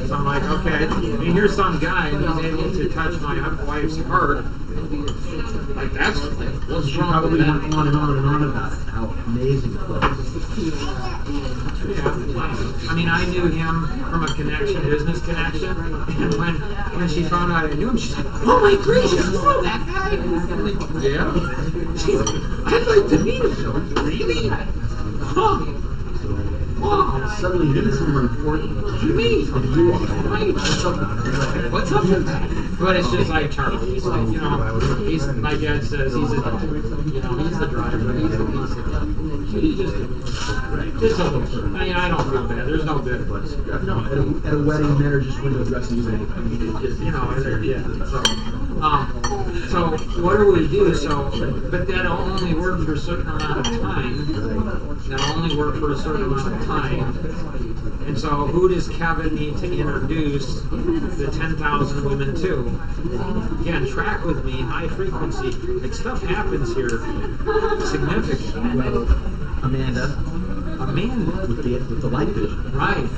So I'm like, okay, and here's some guy, and he's able to touch my wife's heart. Like, that's what's wrong with Probably that? went on and on about how amazing it was. Yeah, I mean, I knew him from a business connection, and when she found out I knew him, she's like, "Oh my gracious, you know that guy?" I'm like, yeah. She's like, "I'd like to meet him." Really? Huh? Wow. Suddenly he's more important To me. than you are. Right. What's up with that? But it's just like Charlie. He's like, he's like Ed says, he's the driver. He's just a little. I mean, I don't feel bad. There's no bitterness. No, at a wedding, men are just window dressing anyway. I mean, it just, So what do we do? But that'll only work for a certain amount of time. That'll only work for a certain amount of time. And so who does Kevin need to introduce the 10,000 women to? Again, track with me, high frequency. Like stuff happens here significantly. Amanda. man with the light vision. Right.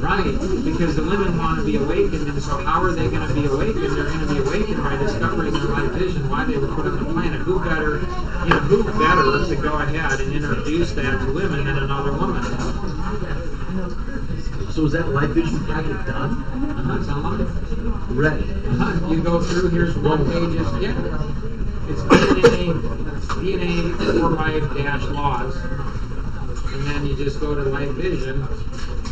Right. Because the women want to be awakened, and so how are they going to be awakened? They're going to be awakened by discovering their light vision, why they were put on the planet. Who better to go ahead and introduce that to women than another woman? So is that light vision packet done? It's online. Ready. You go through, here's one page, it's DNA 4-life-laws. And then you just go to light vision,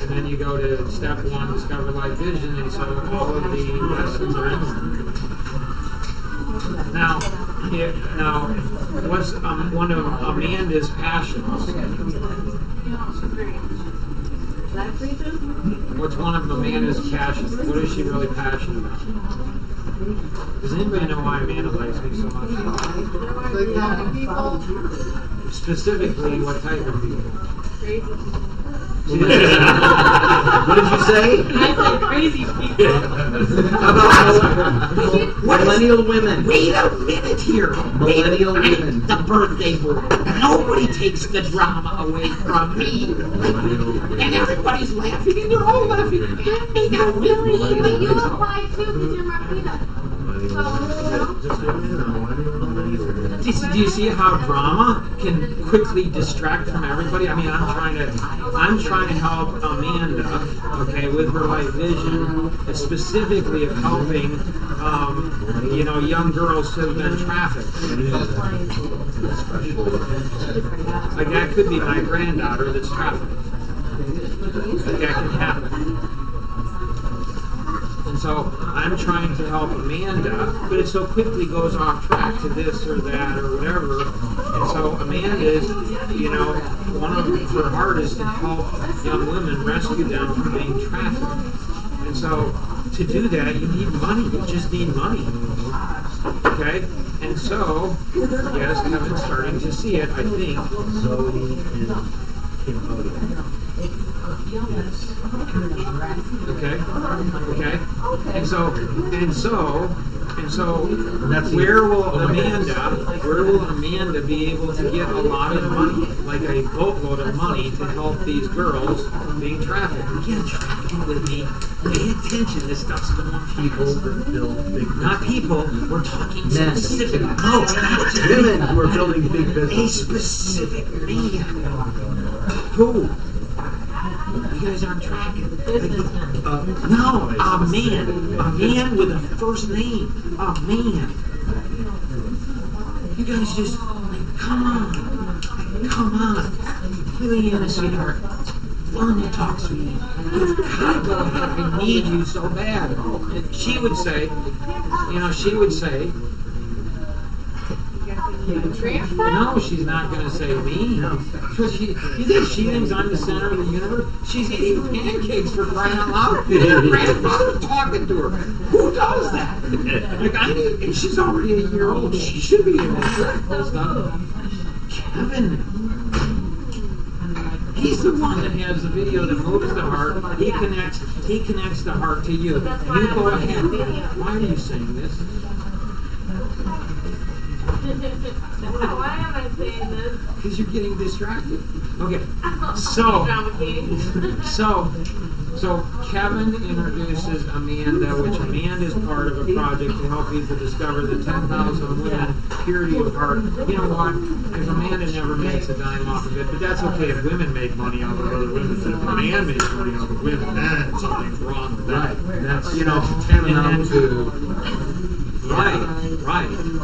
and then you go to step 1, discover light vision, and so all of the lessons are in there. Now, what's one of Amanda's passions? What's one of Amanda's passions? What is she really passionate about? Does anybody know why Amanda likes me so much? Like helping people. Specifically, what type of people? What did you say? I said crazy people. About millennial women. Wait a minute here. Millennial women. The birthday boy. Nobody takes the drama away from me. And everybody's laughing, and they're all laughing at me. Now, really? But you apply too because you're Marquita. Do you see how drama can quickly distract from everybody? I mean, I'm trying to help Amanda, okay, with her light vision, specifically of helping, young girls who have been trafficked. Like that could be my granddaughter that's trafficked. Like that can happen. And so I'm trying to help Amanda, but it so quickly goes off track to this or that or whatever. And so Amanda is, one of her heart is to help young women, rescue them from being trafficked. And so to do that, you need money. You just need money. Okay? And so, yes, Kevin's starting to see it, I think. Zoe and Cambodia. Okay. And so where will Amanda be able to get a lot of money, like a boatload of money, to help these girls being trafficked? Again, tracking with me. Pay attention. This stuff's going on. People that build big. Not people. We're talking Men. specific. No, Women who are building big a businesses. specific man. Who? You guys aren't tracking. No, a man with a first name. A man. You guys just, come on. Juliana, sweetheart, learn to talk, sweetie. You've got to go ahead. I need you so bad. And she would say, no, she's not going to say me. No. Because you think she thinks I'm the center of the universe? She's eating pancakes for crying out loud. Her grandfather's talking to her. Who does that? And she's already a year old. She should be able to track this stuff. Kevin. He's the one that has the video that moves the heart. He connects the heart to you. You go ahead. Why are you saying this? Why am I saying this? Because you're getting distracted. Okay. So Kevin introduces Amanda, which Amanda is part of a project to help people discover the 10,000 women purity of heart. You know what? If Amanda never makes a dime off of it, but that's okay if women make money off of other women. But if a man makes money off of women, then something's wrong with that. Right. That's tantamount to. Right.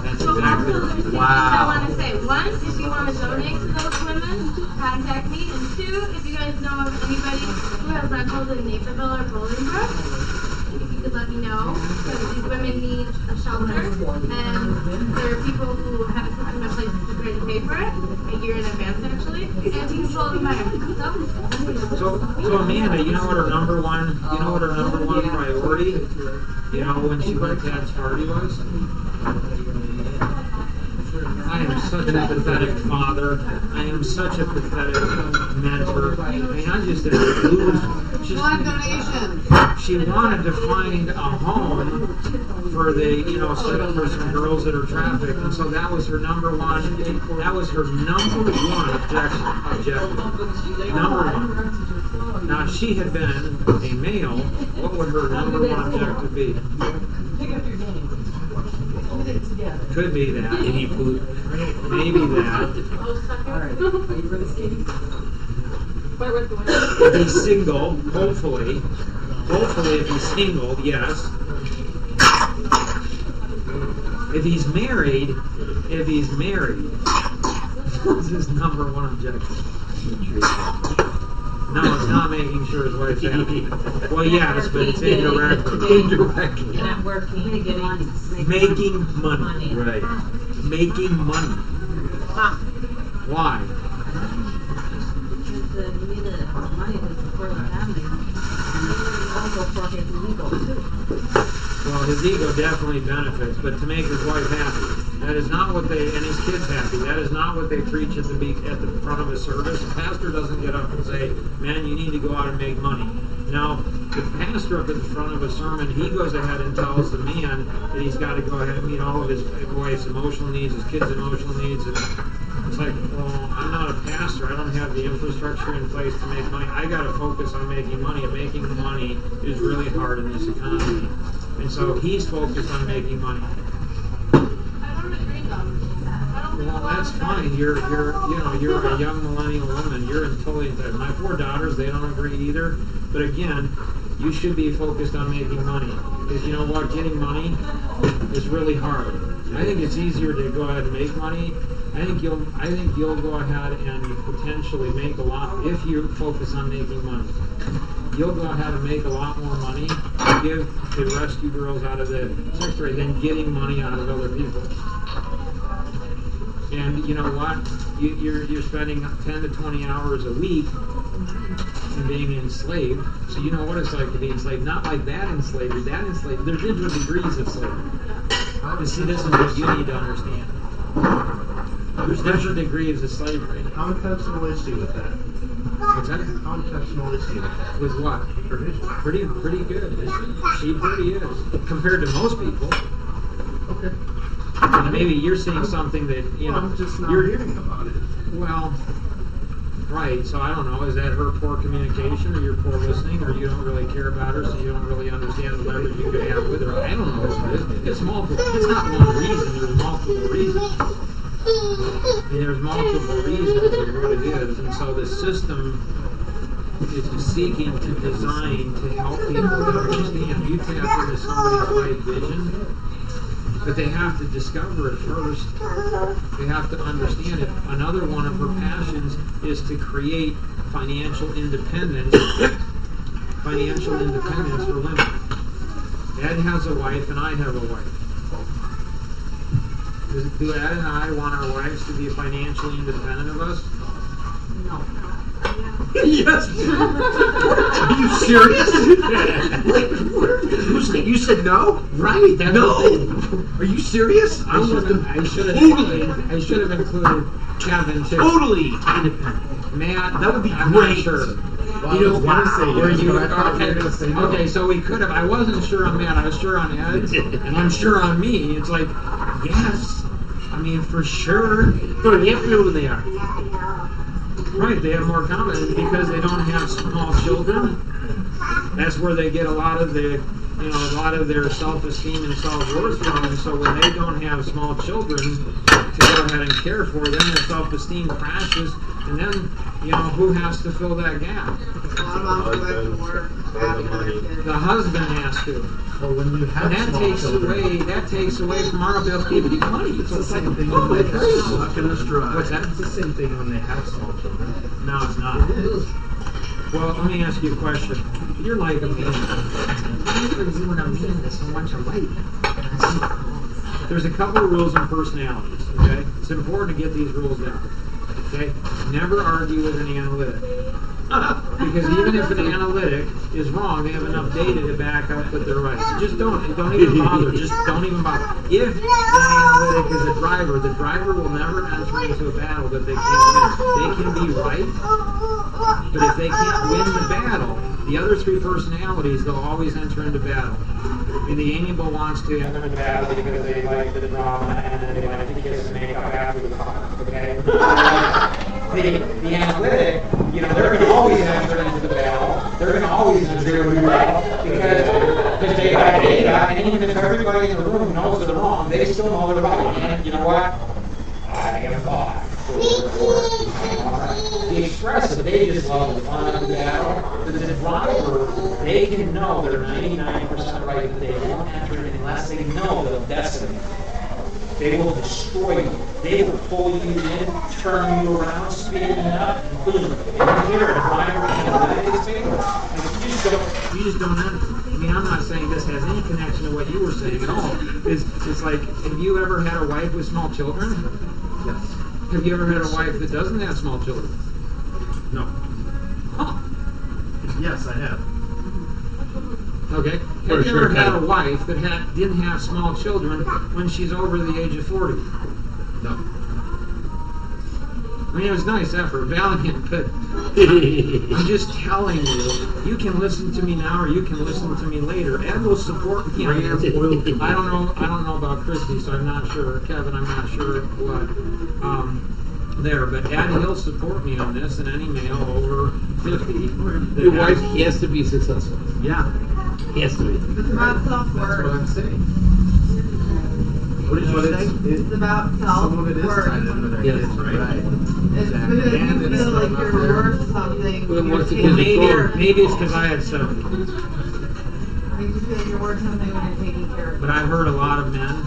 That's exactly right. Wow. I want to say, one, if you want to donate to those women, contact me. And two, if you guys know of anybody who has rentals in Naperville or Bolingbrook, if you could let me know. Because these women need a shelter. And there are people who have a system in place to prepare to pay for it, a year in advance actually. And it's a controlled environment. So Amanda, you know what her number one priority, when she went to that party was? I am such a pathetic father. I am such a pathetic mentor. I mean, I just lose. Blood donation. She wanted to find a home for the, for some girls that are trafficked, and so that was her number one. That was her number one objective. Number one. Now, if she had been a male, what would her number one objective be? Could be that. Maybe that. If he's single, hopefully if he's single, yes. If he's married, what's his number one objective? No, it's not making sure his wife's happy. Well, yes, but it's indirectly. Not working, getting money. Making money. Right. Making money. Why? Because you need the money to support the family. And also for his ego, too. Well, his ego definitely benefits, but to make his wife happy. That is not what they, and his kids happy. That is not what they preach at the front of a service. The pastor doesn't get up and say, man, you need to go out and make money. No, the pastor up at the front of a sermon, he goes ahead and tells the man that he's got to go ahead and meet all of his wife's emotional needs, his kids' emotional needs, and it's like, well, I'm not a pastor. I don't have the infrastructure in place to make money. I got to focus on making money, and making money is really hard in this economy. And so he's focused on making money. Well, that's fine. You're a young millennial woman. You're totally entitled. My 4 daughters, they don't agree either. But again, you should be focused on making money. Because you know what? Getting money is really hard. I think it's easier to go ahead and make money. I think you'll go ahead and potentially make a lot if you focus on making money. You'll go ahead and make a lot more money to give the rescue girls out of the sex trade than getting money out of other people. And you know what? You're spending 10 to 20 hours a week and being enslaved. So you know what it's like to be enslaved. Not like that enslaved. There's different degrees of slavery. You see, this is what you need to understand. There's different degrees of slavery. How intentional is she with that? What's that? How intentional is she with that? With what? Her vision. Pretty good. She pretty is. Compared to most people. Okay. And maybe you're seeing something that, I'm just not hearing about it. Well, right. So I don't know. Is that her poor communication, or you're poor listening, or you don't really care about her, so you don't really understand the leverage you could have with her? I don't know what it is. It's multiple. It's not one reason. There's multiple reasons. And there's multiple reasons of what it is. And so the system is seeking to design to help people to understand. You tap into somebody's right vision, but they have to discover it first. They have to understand it. Another one of her passions is to create financial independence for women. Ed has a wife and I have a wife. Do Ed and I want our wives to be financially independent of us? No. Yes. Are you serious? You said no? Right. No. Are you serious? I should have included Kevin too. Totally independent. Matt, that would be I'm great. not sure. Well, you know, Okay, so we could have. I wasn't sure on Matt. I was sure on Ed, and I'm sure on me. It's like, yes. I mean, for sure. But you have to know who they are. Right, they have more confidence because they don't have small children. That's where they get a lot of their self-esteem and self-worth from. And so when they don't have small children to go ahead and care for, then their self-esteem crashes. And then, who has to fill that gap? The husband has to. Well, when you have And that takes away from our ability to make money. It's the same thing when they have small children. What's that? It's the same thing when they have small children. No, it's not. It is. Well, let me ask you a question. You're like a man. Why are you and a man that's so much alike? There's a couple of rules in personalities, okay? It's important to get these rules down, okay? Never argue with an analytic. Because even if an analytic is wrong, they have enough data to back up that they're right. So just don't even bother. Just don't even bother. If the analytic is a driver, the driver will never enter into a battle that they can't win. They can be right, but if they can't win the battle, the other three personalities, they'll always enter into battle. And the amiable wants to enter into battle because they like the drama and they like to kiss and make up after the fact, okay? The analytic, they're going to always enter into the battle. They're going to always enter into the battle because they got data, and even if everybody in the room knows they're wrong, they still know they're right. And you know what? I am God. The expressive, they just love the fun of the battle. The driver, they can know they're 99% right, but they won't enter unless they know they'll decimate. They will destroy you. They will pull you in, turn you around, speed it up, and boom. And you're a driver in the United States. You just don't enter. I mean, I'm not saying this has any connection to what you were saying at all. It's like, have you ever had a wife with small children? Yes. Have you ever had a wife that doesn't have small children? No. Oh. Yes, I have. Okay. Have you ever had a wife that didn't have small children when she's over the age of 40? No. I mean, it was nice effort, valiant, but I'm just telling you, you can listen to me now or you can listen to me later. Ed will support me on this. I don't know about Christy, so I'm not sure. Kevin, I'm not sure what there, but Ed, he'll support me on this, and any male over 50. Your wife, he has to be successful. Yeah. He has to be. It's about self-worth. That's what I'm saying. What did you say? It's about Some of it is self-worth. tied in with our Yes. kids, right? It's because you feel like you're worth something. Well, what's the you're kid taking before? care- Maybe it's because I had 7 kids. Makes you feel like you're worth something when you're taking care of But I've heard a lot of men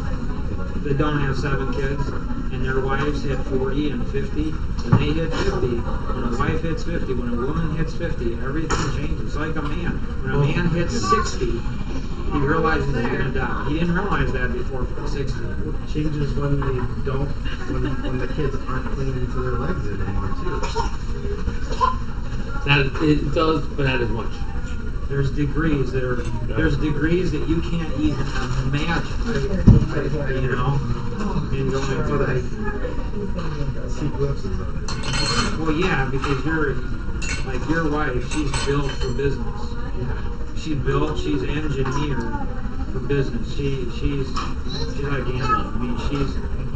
that don't have 7 kids, and their wives hit 40 and 50, and they hit 50. When a wife hits 50, when a woman hits 50, everything changes. Like a man. When a man hits 60, he realizes he's going to die. He didn't realize that before 60. It changes when they don't, when the kids aren't clinging to their legs anymore, too. It does, but not as much. There's degrees that you can't even imagine. In going through that. See glimpses of it. Well, yeah, because you're like your wife. She's built for business. She's engineered for business. She's like Andy. I mean,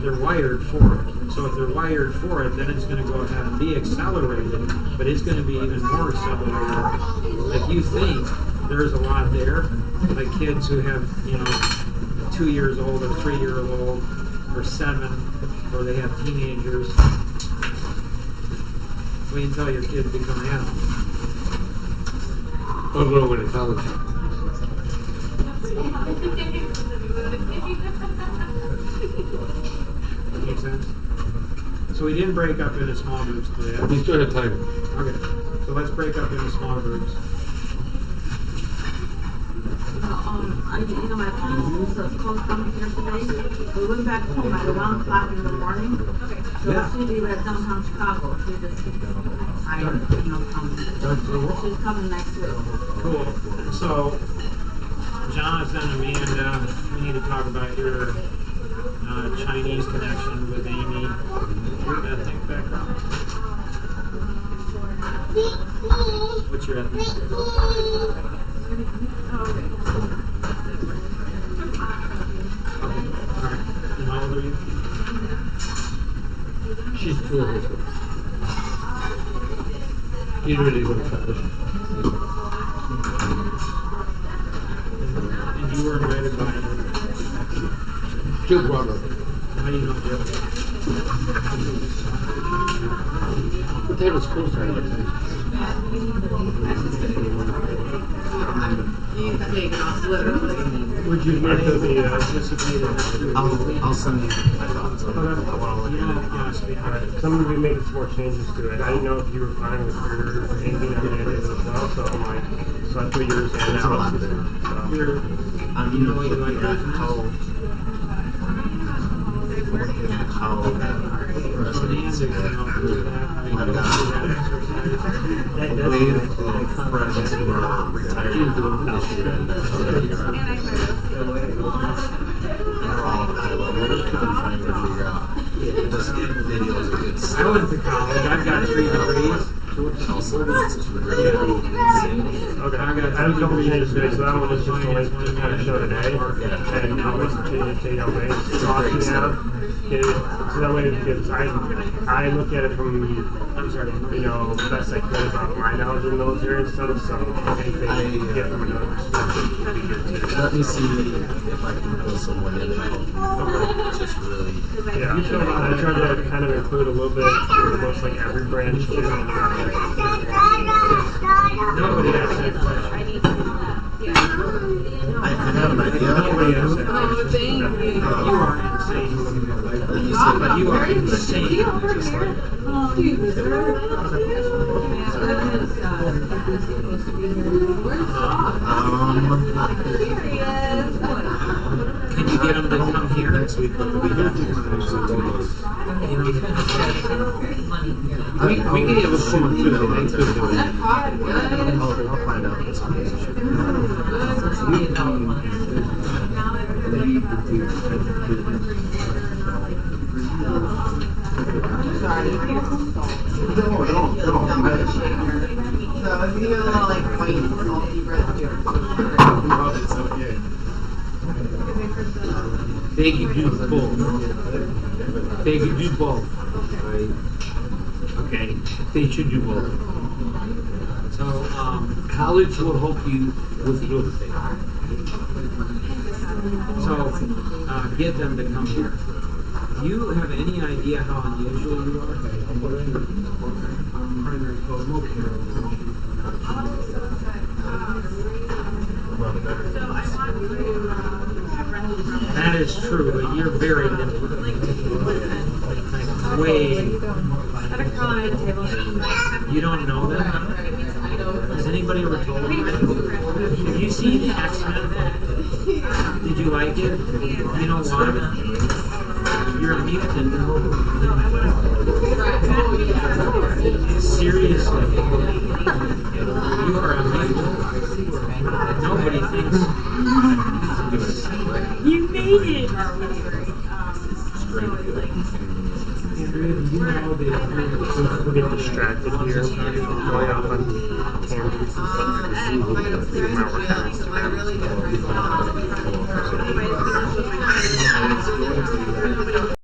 they're wired for it. So if they're wired for it, then it's going to go ahead and be accelerated, but it's going to be even more accelerated. Like you think there's a lot there, like kids who have 2 years old or 3 years old or 7, or they have teenagers. Wait until your kids become adults. Or go away to college. Make sense? So we didn't break up into small groups today. We still have time. Okay, so let's break up into small groups. My parents was called from here today. We went back home at 1 o'clock in the morning. So Yeah. she lives at downtown Chicago. She just tired, coming. She's coming next week. Cool. So, Jonathan, Amanda, we need to talk about your Chinese connection with Amy. Your ethnic background. What's your ethnic background? Okay. Alright. And how old are you? She's 2 of his. He's ready to go to college. And you were invited by Jill brought her. how do you know Jill? What time is school starting? He's taken off, literally. Would you Mark does the, participate in that? I'll send you my thoughts on it. I want to look at it. So I'm going to be making some more changes to it. I didn't know if you were fine with your anything on it as well, so I'm like, so I put yours in There's a lot out. there. You're, you know what you like How that wave of friends who are retired out there. They're all high level and trying to figure out just getting videos of good stuff. I went to college. I've got 3 degrees. And also it's really Okay, I have a couple changes today, so that one is just a link to kind of show today, and how much to how many slots we have. So that way, because I look at it from, best I could about my knowledge of the military and stuff, so anything I can get from another perspective would be good too. Let me see if I can pull someone in and help just really. Yeah, I tried to kind of include a little bit of almost like every branch too. Nobody asked that question. I have an idea. Nobody asked that Oh, question. thank you. You are insane. But you are insane. Can you get them to come here? Next week, but the week after. We can give a full food. I'll find out this So if you get a little like white salty bread too. It's okay. They can do both. They can do both. Okay, they should do both. So, college will help you with real estate. So, get them to come here. Do you have any idea how unusual you are? Primary code, that is true, but you're very different. Way. You don't know that? Has anybody ever told you that? Have you seen X-Men? Did you like it? You know why? You're a mutant. Seriously. You are a mutant. Nobody thinks. You made it! We'll get distracted here, going off on tangents and stuff.